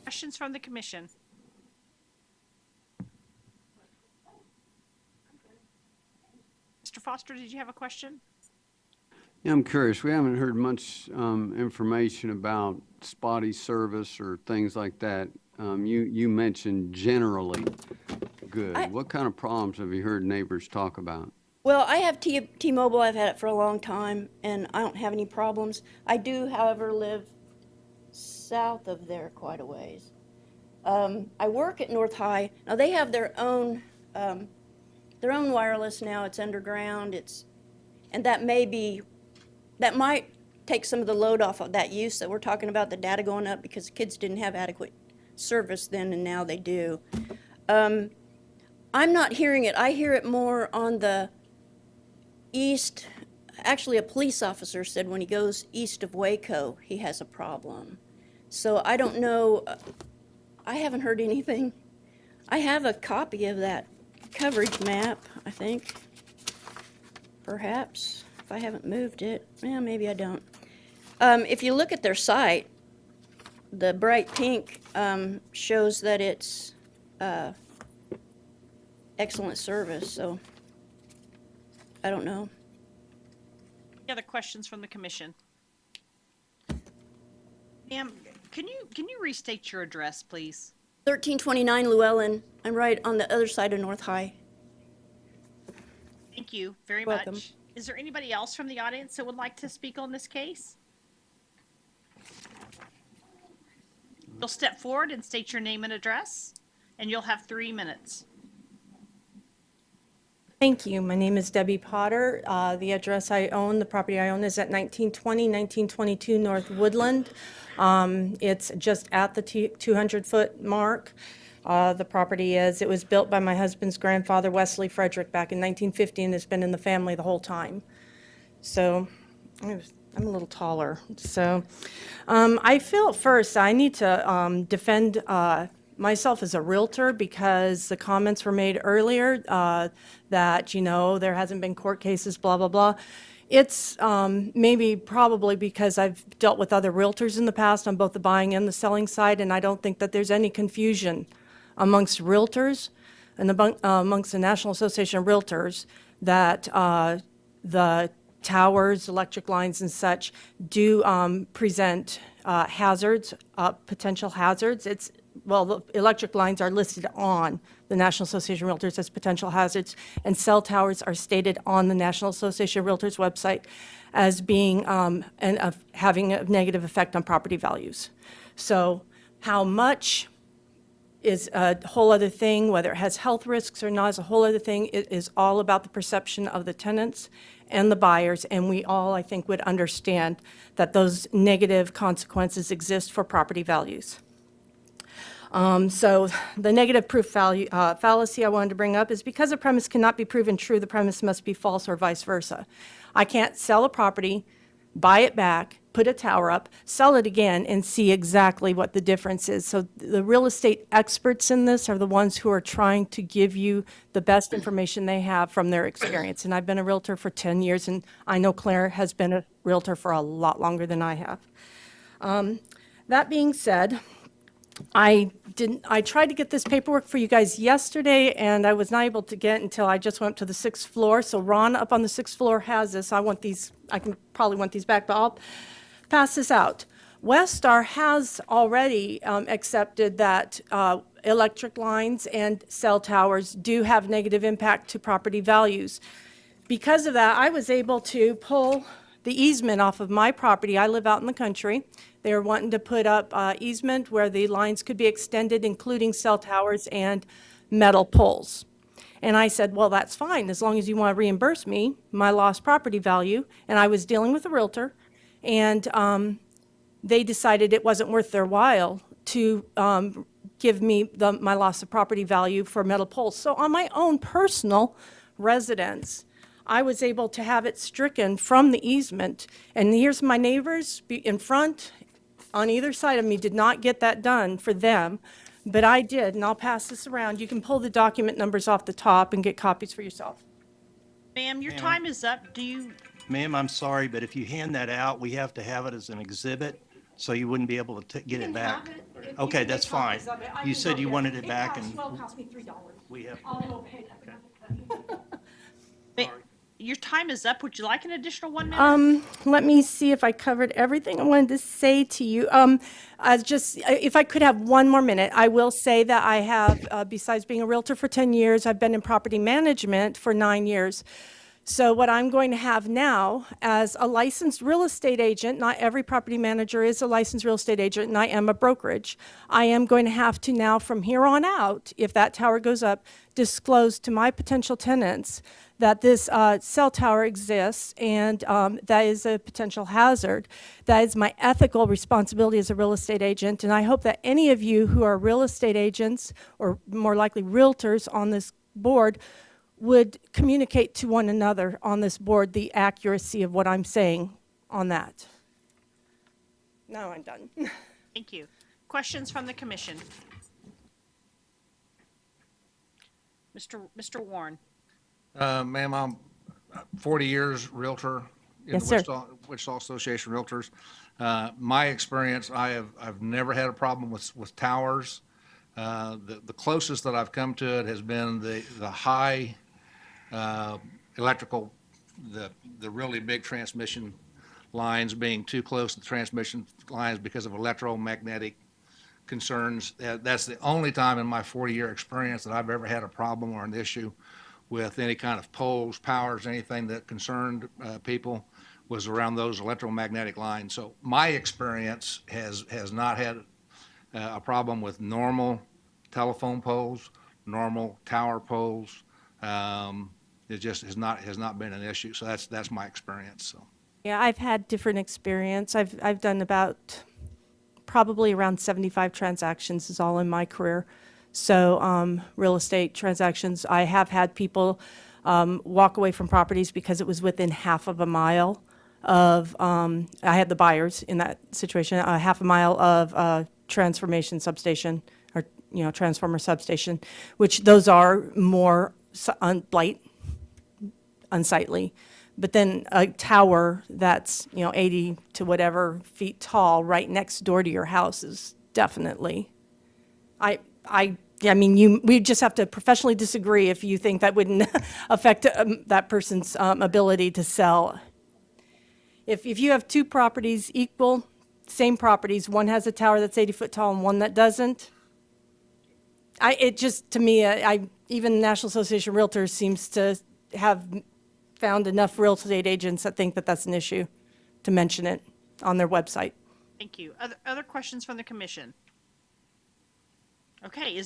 Questions from the commission? Mr. Foster, did you have a question? Yeah, I'm curious. We haven't heard much information about spotty service or things like that. You mentioned generally good. What kind of problems have you heard neighbors talk about? Well, I have T-Mobile. I've had it for a long time, and I don't have any problems. I do, however, live south of there quite a ways. I work at North High. Now they have their own wireless now. It's underground. And that might take some of the load off of that use that we're talking about, the data going up, because kids didn't have adequate service then, and now they do. I'm not hearing it. I hear it more on the east. Actually, a police officer said when he goes east of Waco, he has a problem. So I don't know. I haven't heard anything. I have a copy of that coverage map, I think. Perhaps, if I haven't moved it. Well, maybe I don't. If you look at their site, the bright pink shows that it's excellent service, so I don't know. Any other questions from the commission? Ma'am, can you restate your address, please? 1329 Llewellyn. I'm right on the other side of North High. Thank you very Welcome. much. Is there anybody else from the audience that would like to speak on this case? You'll step forward and state your name and address, and you'll have 3 minutes. Thank you. My name is Debbie Potter. The address I own, the property I own is at 1922 North Woodland. It's just at the 200-foot mark. It was built by my husband's grandfather, Wesley Frederick, back in 1950, and it's been in the family the whole time. So I'm a little taller. So I feel first I need to defend myself as a realtor, because the comments were made earlier that, there hasn't been court cases, blah, blah, blah. It's probably because I've dealt with other realtors in the past on both the buying and the selling side, and I don't think that there's any confusion amongst realtors and amongst the National Association of Realtors that the towers, electric lines and such do present hazards, potential hazards. The electric lines are listed on the National Association of Realtors as potential hazards, and cell towers are stated on the National Association of Realtors website as being having a negative effect on property values. So how much is a whole other thing, whether it has health risks or not is a whole other thing. It is all about the perception of the tenants and the buyers, and we all, I think, would understand that those negative consequences exist for property values. So the negative proof fallacy I wanted to bring up is because a premise cannot be proven true, the premise must be false or vice versa. I can't sell a property, buy it back, put a tower up, sell it again, and see exactly what the difference is. So the real estate experts in this are the ones who are trying to give you the best information they have from their experience. And I've been a realtor for 10 years, and I know Claire has been a realtor for a lot longer than I have. That being said, I tried to get this paperwork for you guys yesterday, and I was not able to get it until I just went to the 6th floor. So Ron up on the 6th floor has this. I can probably want these back, but I'll pass this out. Westar has already accepted that electric lines and cell towers do have negative impact to property values. Because of that, I was able to pull the easement off of my property. I live out in the country. They were wanting to put up easement where the lines could be extended, including cell towers and metal poles. And I said, well, that's fine, as long as you want to reimburse me my lost property value. And I was dealing with a realtor, and they decided it wasn't worth their while to give me my loss of property value for metal poles. So on my own personal residence, I was able to have it stricken from the easement. And here's my neighbors in front, on either side of me, did not get that done for them, but I did, and I'll pass this around. You can pull the document numbers off the top and get copies for yourself. Ma'am, your time is up. Do you, Ma'am, I'm sorry, but if you hand that out, we have to have it as an exhibit, so you wouldn't be able to get it back. Okay, that's fine. You said you wanted it back, and Well, it cost me $3. we have. I'll go pay ma- your time is up. Would you like an additional 1 minute? Let me see if I covered everything I wanted to say to you. If I could have 1 more minute, I will say that I have, besides being a realtor for 10 years, I've been in property management for 9 years. So what I'm going to have now, as a licensed real estate agent, not every property manager is a licensed real estate agent, and I am a brokerage, I am going to have to now, from here on out, if that tower goes up, disclose to my potential tenants that this cell tower exists, and that is a potential hazard. That is my ethical responsibility as a real estate agent, and I hope that any of you who are real estate agents, or more likely realtors on this board, would communicate to one another on this board the accuracy of what I'm saying on that. Now I'm done. Thank you. Questions from the commission? Mr. Warren? Ma'am, I'm 40 years Realtor in Yes, the sir. Wichita Association of Realtors. My experience, I've never had a problem with towers. The closest that I've come to it has been the high electrical, the really big transmission lines being too close to the transmission lines because of electromagnetic concerns. That's the only time in my 40-year experience that I've ever had a problem or an issue with any kind of poles, powers, anything that concerned people was around those electromagnetic lines. So my experience has not had a problem with normal telephone poles, normal tower poles. It just has not been an issue. So that's my experience. So. Yeah, I've had different experience. I've done about probably around 75 transactions is all in my career. So real estate transactions, I have had people walk away from properties because it was within half of a mile of, I had the buyers in that situation, half a mile of transformation substation, or, transformer substation, which those are more unsightly. But then a tower that's, 80 to whatever feet tall right next door to your house is definitely, we just have to professionally disagree if you think that wouldn't affect that person's ability to sell. If you have two properties equal, same properties, one has a tower that's 80 foot tall and one that doesn't, to me, even the National Association of Realtors seems to have found enough real estate agents that think that that's an issue to mention it on their website. Thank you. Other questions from the commission? Okay,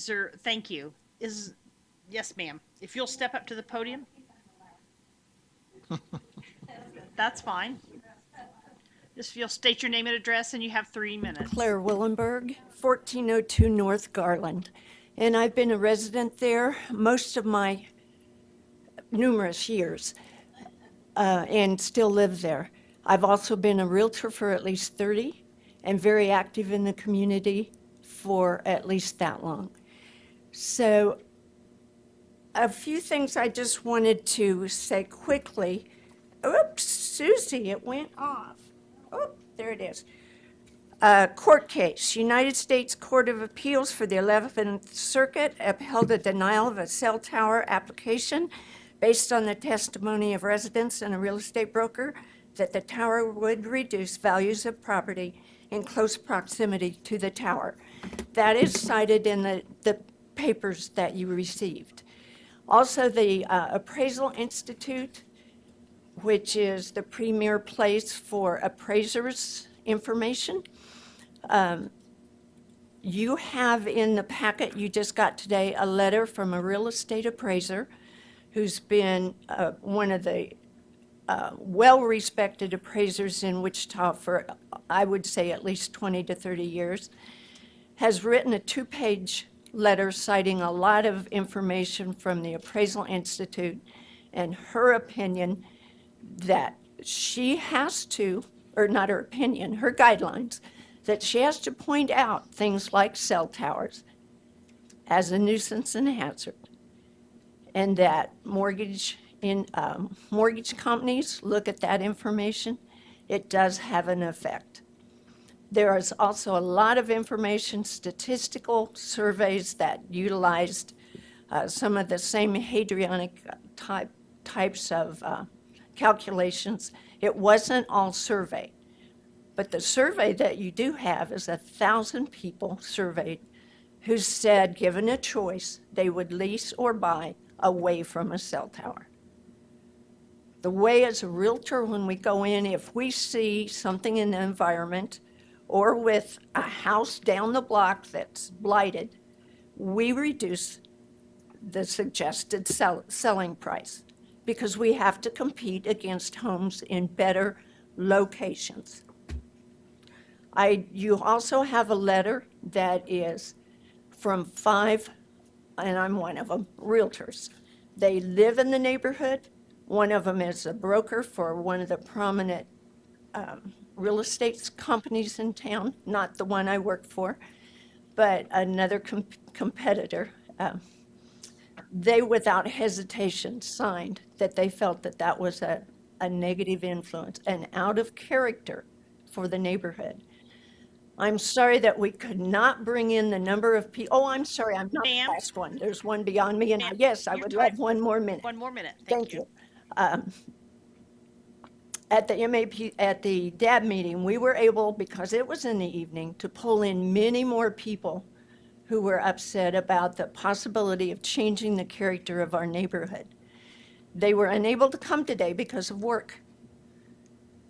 thank you. Yes, ma'am. If you'll step up to the podium. That's fine. Just if you'll state your name and address, and you have 3 minutes. Claire Willenberg, 1402 North Garland. And I've been a resident there most of my numerous years and still live there. I've also been a realtor for at least 30 and very active in the community for at least that long. So a few things I just wanted to say quickly. Oops, Susie, it went off. Oh, there it is. Court case. United States Court of Appeals for the 11th Circuit upheld a denial of a cell tower application based on the testimony of residents and a real estate broker that the tower would reduce values of property in close proximity to the tower. That is cited in the papers that you received. Also, the Appraisal Institute, which is the premier place for appraisers' information. You have in the packet you just got today a letter from a real estate appraiser who's been one of the well-respected appraisers in Wichita for, I would say, at least 20 to 30 years, has written a 2-page letter citing a lot of information from the Appraisal Institute and her opinion that she has to, or not her opinion, her guidelines, that she has to point out things like cell towers as a nuisance and a hazard, and that mortgage companies look at that information. It does have an effect. There is also a lot of information, statistical surveys that utilized some of the same hadrianic types of calculations. It wasn't all surveyed, but the survey that you do have is 1,000 people surveyed who said, given a choice, they would lease or buy away from a cell tower. The way as a realtor, when we go in, if we see something in the environment or with a house down the block that's blighted, we reduce the suggested selling price because we have to compete against homes in better locations. You also have a letter that is from 5, and I'm one of them, realtors. They live in the neighborhood. One of them is a broker for one of the prominent real estate companies in town, not the one I work for, but another competitor. They, without hesitation, signed that they felt that that was a negative influence and out of character for the neighborhood. I'm sorry that we could not bring in the number of people. Oh, I'm sorry, I'm not the Ma'am? last one. There's one beyond me, and yes, I Your would time- love one more minute. One more minute. Thank you. At the at the DAB meeting, we were able, because it was in the evening, to pull in many more people who were upset about the possibility of changing the character of our neighborhood. They were unable to come today because of work.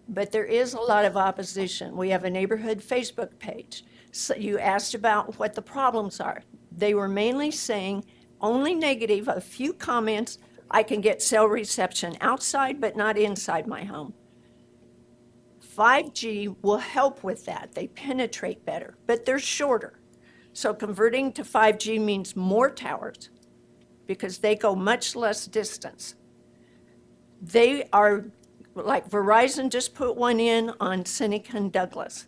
But there is a lot of opposition. We have a neighborhood Facebook page. So you asked about what the problems are. They were mainly saying only negative, a few comments. I can get cell reception outside, but not inside my home. 5G will help with that. They penetrate better, but they're shorter. So converting to 5G means more towers because they go much less distance. They are, like Verizon just put one in on Seneca and Douglas,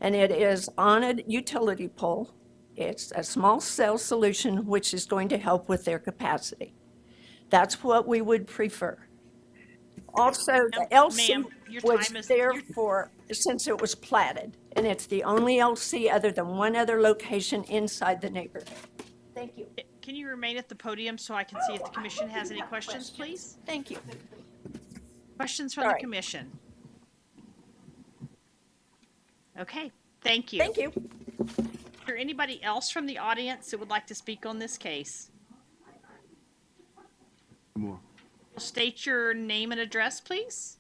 and it is on a utility pole. It's a small cell solution, which is going to help with their capacity. That's what we would prefer. Also, the LC Ma'am, your was time is- there since it was platted, and it's the only LC other than one other location inside the neighborhood. Thank you. Can you remain at the podium so I can see if the commission has any questions, please? Thank you. Questions from the commission? Okay, thank you. Thank you. Is there anybody else from the audience that would like to speak on this case? More. State your name and address, please,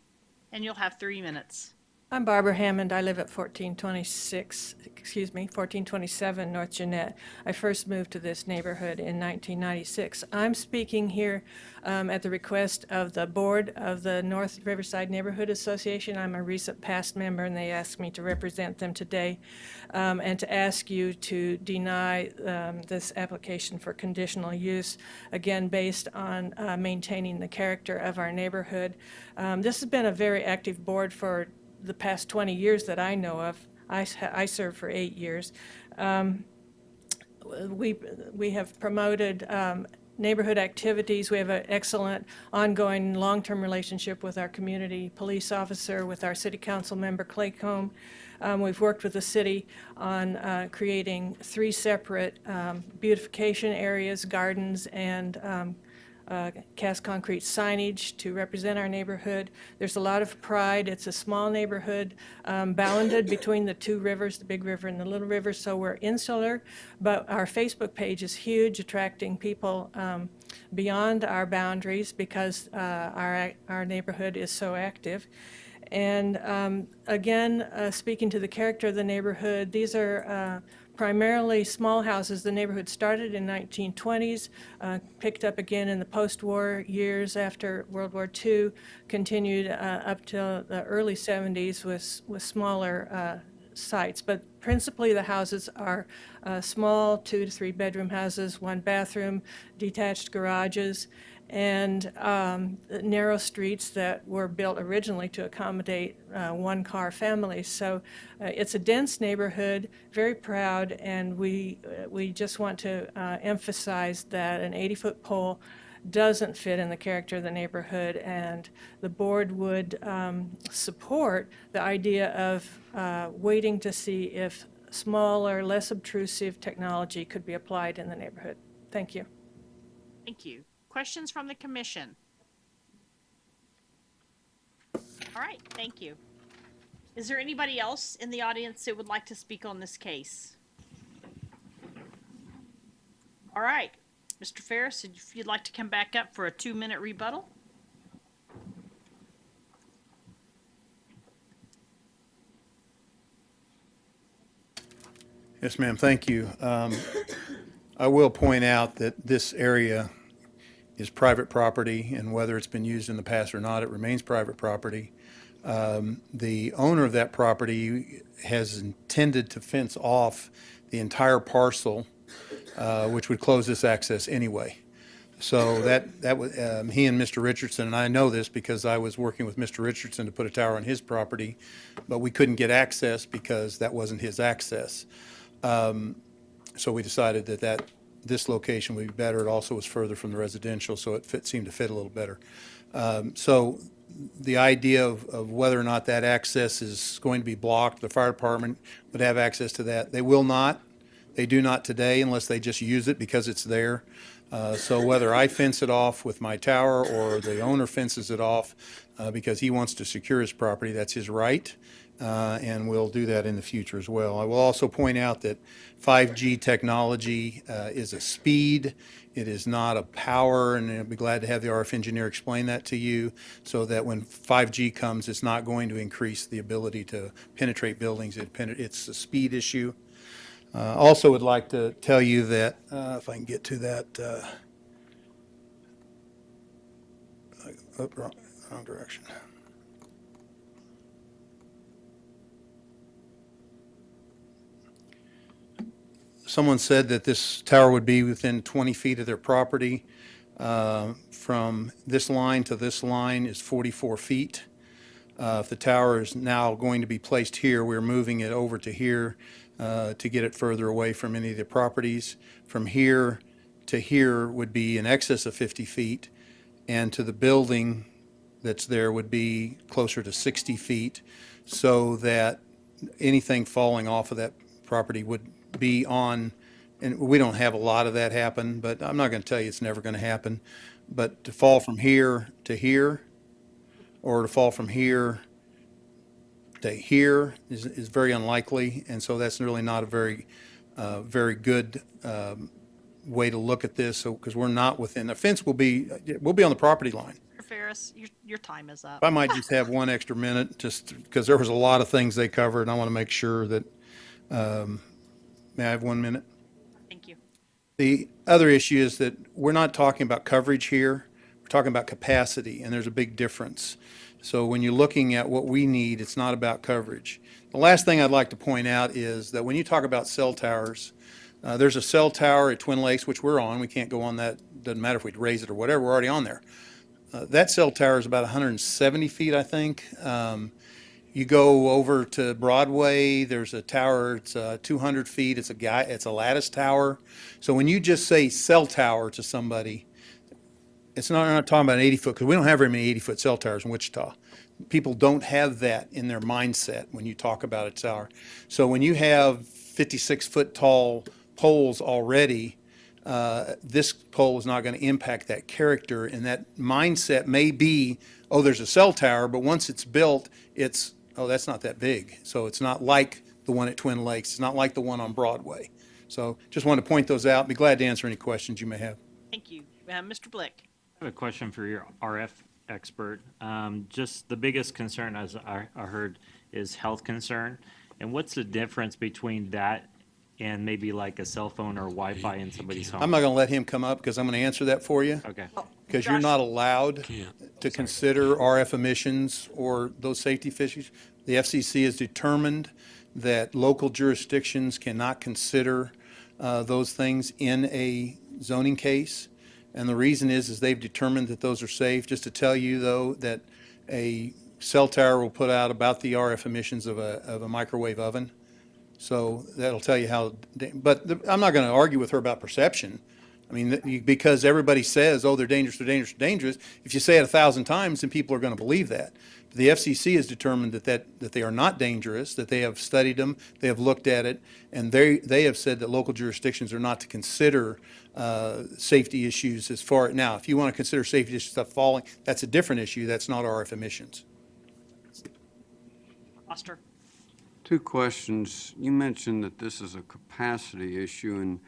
and you'll have 3 minutes. I'm Barbara Hammond. I live at 1427 North Jeanette. I first moved to this neighborhood in 1996. I'm speaking here at the request of the board of the North Riverside Neighborhood Association. I'm a recent past member, and they asked me to represent them today and to ask you to deny this application for conditional use, again, based on maintaining the character of our neighborhood. This has been a very active board for the past 20 years that I know of. I served for 8 years. We have promoted neighborhood activities. We have an excellent ongoing long-term relationship with our community police officer, with our city council member Clay Combe. We've worked with the city on creating 3 separate beautification areas, gardens, and cast concrete signage to represent our neighborhood. There's a lot of pride. It's a small neighborhood bounded between the 2 rivers, the Big River and the Little River, so we're insular, but our Facebook page is huge, attracting people beyond our boundaries because our neighborhood is so active. And again, speaking to the character of the neighborhood, these are primarily small houses. The neighborhood started in 1920s, picked up again in the post-war years after World War II, continued up till the early 70s with smaller sites. But principally the houses are small 2 to 3 bedroom houses, 1 bathroom, detached garages, and narrow streets that were built originally to accommodate 1-car families. So it's a dense neighborhood, very proud, and we just want to emphasize that an 80-foot pole doesn't fit in the character of the neighborhood, and the board would support the idea of waiting to see if smaller, less obtrusive technology could be applied in the neighborhood. Thank you. Thank you. Questions from the commission? All right, thank you. Is there anybody else in the audience that would like to speak on this case? All right, Mr. Ferris, if you'd like to come back up for a 2-minute rebuttal? Yes, ma'am, thank you. I will point out that this area is private property, and whether it's been used in the past or not, it remains private property. The owner of that property has intended to fence off the entire parcel, which would close this access anyway. So that was, he and Mr. Richardson, and I know this because I was working with Mr. Richardson to put a tower on his property, but we couldn't get access because that wasn't his access. So we decided that this location would be better. It also was further from the residential, so it seemed to fit a little better. So the idea of whether or not that access is going to be blocked, the fire department would have access to that. They will not. They do not today unless they just use it because it's there. So whether I fence it off with my tower or the owner fences it off because he wants to secure his property, that's his right. And we'll do that in the future as well. I will also point out that 5G technology is a speed. It is not a power, and I'll be glad to have the RF engineer explain that to you so that when 5G comes, it's not going to increase the ability to penetrate buildings. It's a speed issue. Also would like to tell you that, if I can get to that, wrong direction. Someone said that this tower would be within 20 feet of their property. From this line to this line is 44 feet. If the tower is now going to be placed here, we're moving it over to here to get it further away from any of the properties. From here to here would be in excess of 50 feet, and to the building that's there would be closer to 60 feet, so that anything falling off of that property would be on, and we don't have a lot of that happen, but I'm not going to tell you it's never going to happen. But to fall from here to here, or to fall from here to here is very unlikely, and so that's really not a very good way to look at this. So because we're not within, the fence will be on the property line. Mr. Ferris, your time is up. I might just have one extra minute, just because there was a lot of things they covered, and I want to make sure that, may I have 1 minute? Thank you. The other issue is that we're not talking about coverage here, we're talking about capacity, and there's a big difference. So when you're looking at what we need, it's not about coverage. The last thing I'd like to point out is that when you talk about cell towers, there's a cell tower at Twin Lakes, which we're on. We can't go on that. Doesn't matter if we raise it or whatever. We're already on there. That cell tower is about 170 feet, I think. You go over to Broadway, there's a tower, it's 200 feet. It's a lattice tower. So when you just say cell tower to somebody, we're not talking about an 80-foot, because we don't have very many 80-foot cell towers in Wichita. People don't have that in their mindset when you talk about a tower. So when you have 56-foot tall poles already, this pole is not going to impact that character, and that mindset may be, oh, there's a cell tower, but once it's built, it's, oh, that's not that big. So it's not like the one at Twin Lakes. It's not like the one on Broadway. So just wanted to point those out. Be glad to answer any questions you may have. Thank you. Mr. Blick. I have a question for your RF expert. Just the biggest concern, as I heard, is health concern. And what's the difference between that and maybe like a cell phone or Wi-Fi in somebody's home? I'm not going to let him come up because I'm going to answer that for you. Okay. Because you're not allowed to consider RF emissions or those safety issues. The FCC has determined that local jurisdictions cannot consider those things in a zoning case. And the reason is they've determined that those are safe. Just to tell you, though, that a cell tower will put out about the RF emissions of a microwave oven. So that'll tell you how, but I'm not going to argue with her about perception. I mean, because everybody says, oh, they're dangerous, they're dangerous, they're dangerous. If you say it 1,000 times, then people are going to believe that. The FCC has determined that they are not dangerous, that they have studied them, they have looked at it, and they have said that local jurisdictions are not to consider safety issues as far. Now, if you want to consider safety issues, stuff falling, that's a different issue. That's not RF emissions. Oster. Two questions. You mentioned that this is a capacity issue, and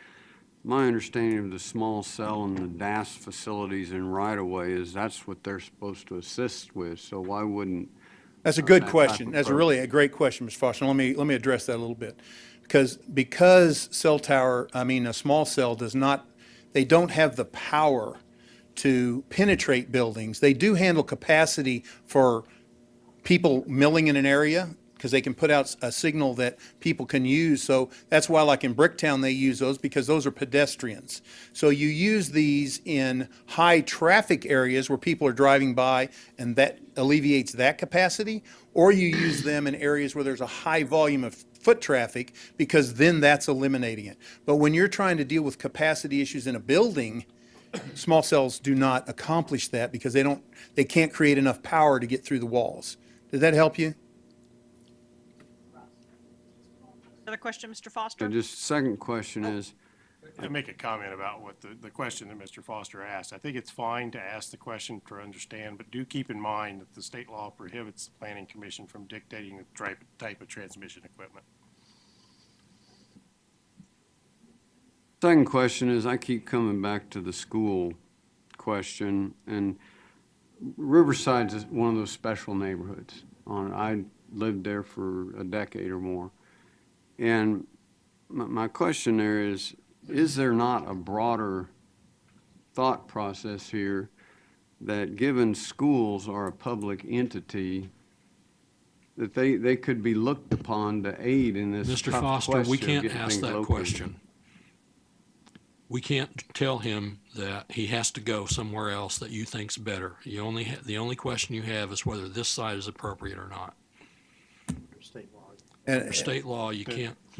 my understanding of the small cell and the DAS facilities in right-of-way is that's what they're supposed to assist with, so why wouldn't... That's a good question. That's really a great question, Mr. Foster. Let me address that a little bit. because a small cell does not, they don't have the power to penetrate buildings. They do handle capacity for people milling in an area, because they can put out a signal that people can use. So that's why, like in Bricktown, they use those because those are pedestrians. So you use these in high traffic areas where people are driving by, and that alleviates that capacity. Or you use them in areas where there's a high volume of foot traffic, because then that's eliminating it. But when you're trying to deal with capacity issues in a building, small cells do not accomplish that because they can't create enough power to get through the walls. Did that help you? Another question, Mr. Foster? Just second question is, To make a comment about what the question that Mr. Foster asked, I think it's fine to ask the question to understand, but do keep in mind that the state law prohibits the planning commission from dictating the type of transmission equipment. second question is, I keep coming back to the school question, and Riverside is one of those special neighborhoods. I lived there for a decade or more. And my question there is there not a broader thought process here that, given schools are a public entity, that they could be looked upon to aid in this Mr. tough Foster, quest we of can't getting ask things that located? question. We can't tell him that he has to go somewhere else that you think's better. The only question you have is whether this site is appropriate or not. State law. Under state law, we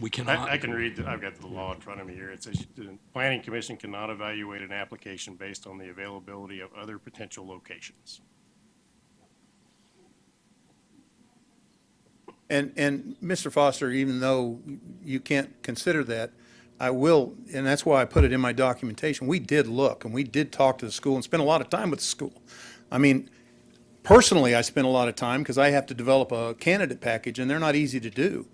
cannot. I can read, I've got the law in front of me here. It says the planning commission cannot evaluate an application based on the availability of other potential locations. And Mr. Foster, even though you can't consider that, I will, and that's why I put it in my documentation. We did look, and we did talk to the school and spend a lot of time with the school. I mean, personally, I spent a lot of time because I have to develop a candidate package, and they're not easy to do.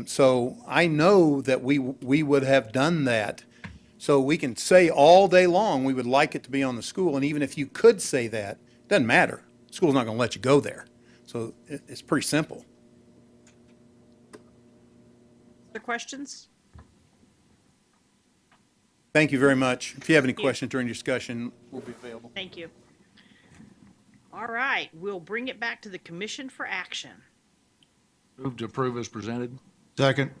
So I know that we would have done that. So we can say all day long, we would like it to be on the school, and even if you could say that, it doesn't matter. The school's not going to let you go there. So it's pretty simple. Other questions? Thank you very much. If you have any Thank you. questions during discussion, we'll be available. Thank you. All right, we'll bring it back to the commission for action. Move to approve as presented. Second.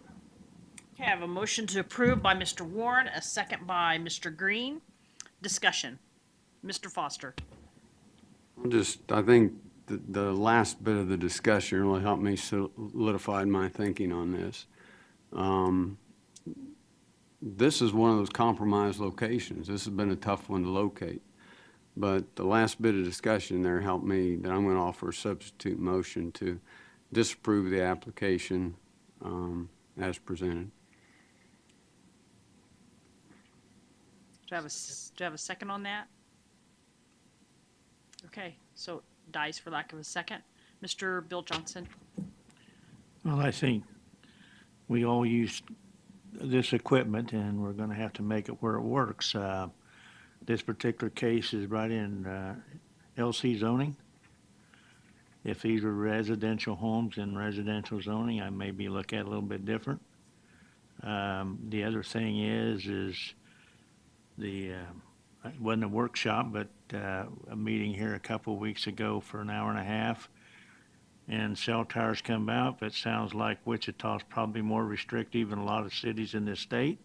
Okay, I have a motion to approve by Mr. Warren, a second by Mr. Green. Discussion. Mr. Foster. I think the last bit of the discussion really helped me solidify my thinking on this. This is one of those compromised locations. This has been a tough one to locate. But the last bit of discussion there helped me, that I'm going to offer a substitute motion to disapprove the application as presented. Do I have a second on that? Okay, so dies for lack of a second. Mr. Bill Johnson. Well, I think we all use this equipment, and we're going to have to make it where it works. This particular case is right in LC zoning. If these are residential homes in residential zoning, I maybe look at it a little bit different. The other thing is it wasn't a workshop, but a meeting here a couple of weeks ago for an hour and a half, and cell towers come out, but it sounds like Wichita's probably more restrictive than a lot of cities in this state.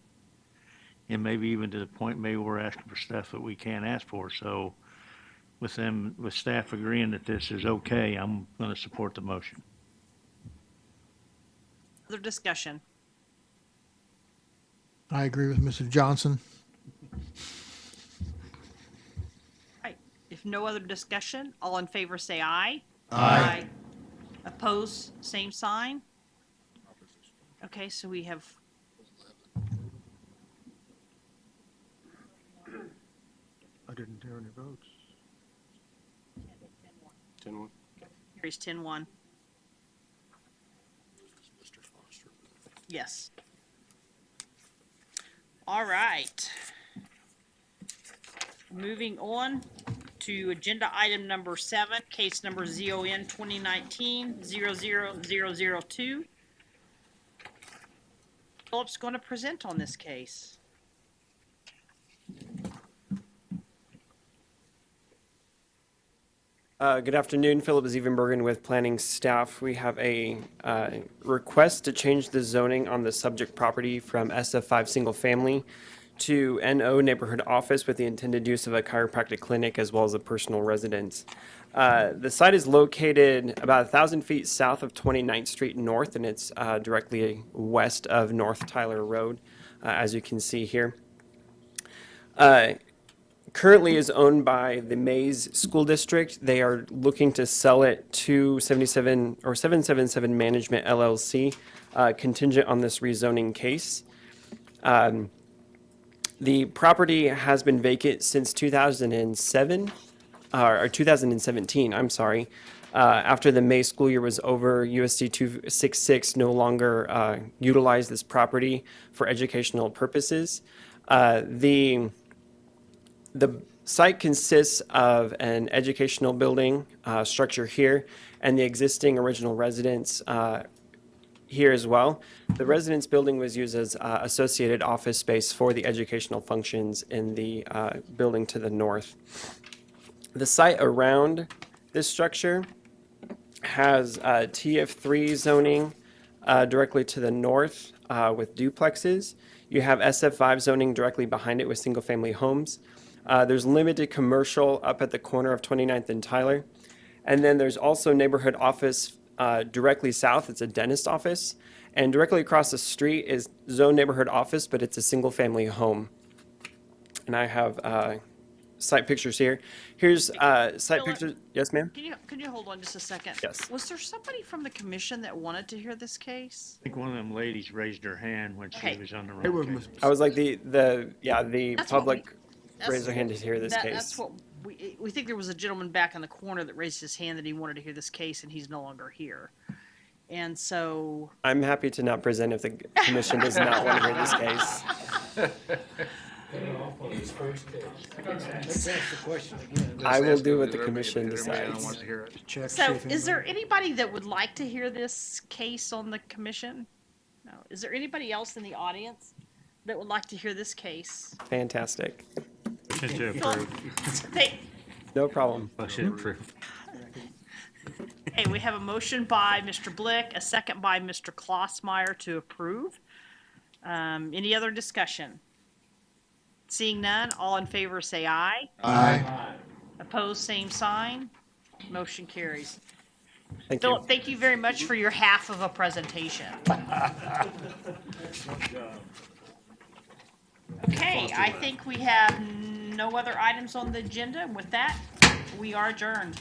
And maybe even to the point maybe we're asking for stuff that we can't ask for. So with staff agreeing that this is okay, I'm going to support the motion. Other discussion. I agree with Mr. Johnson. Right. If no other discussion, all in favor say aye. Aye. Oppose, same sign. Okay, so we have I didn't hear any votes. 10-1. carries 10-1. Mr. Foster. Yes. All right. Moving on to agenda item number 7, case number ZON 2019-00002. Philip's going to present on this case. Good afternoon, Philip Zevenbergen with planning staff. We have a request to change the zoning on the subject property from SF5 single family to NO neighborhood office with the intended use of a chiropractic clinic as well as a personal residence. The site is located about 1,000 feet south of 29th Street North, and it's directly west of North Tyler Road, as you can see here. Currently is owned by the Mays School District. They are looking to sell it to 777 Management LLC, contingent on this rezoning case. The property has been vacant since 2007, or 2017, I'm sorry. After the May school year was over, USD 266 no longer utilized this property for educational purposes. The site consists of an educational building structure here and the existing original residence here as well. The residence building was used as associated office space for the educational functions in the building to the north. The site around this structure has TF3 zoning directly to the north with duplexes. You have SF5 zoning directly behind it with single-family homes. There's limited commercial up at the corner of 29th and Tyler. And then there's also neighborhood office directly south. It's a dentist office. And directly across the street is zone neighborhood office, but it's a single family home. And I have site pictures here. Here's site Philip? pictures. Yes, ma'am? Can you hold on just a second? Yes. Was there somebody from the commission that wanted to hear this case? I think one of them ladies raised her hand when she Okay. was on the It road. was I was like the That's what public That's- raised their hand to hear this case. That's what, we think there was a gentleman back in the corner that raised his hand that he wanted to hear this case, and he's no longer here. And so, I'm happy to not present if the commission does not want to hear this case. I will do what the commission decides. Check, see so if is there anybody that would like to hear this case on the commission? No. Is there anybody else in the audience that would like to hear this case? Fantastic. Motion to approve. Hey, No problem. Motion approved. hey, we have a motion by Mr. Blick, a second by Mr. Klossmeyer to approve. Any other discussion? Seeing none, all in favor say aye. Aye. Opposed, same sign. Motion carries. Thank you. Philip, thank you very much for your half of a presentation. Okay, I think we have no other items on the agenda. With that, we are adjourned.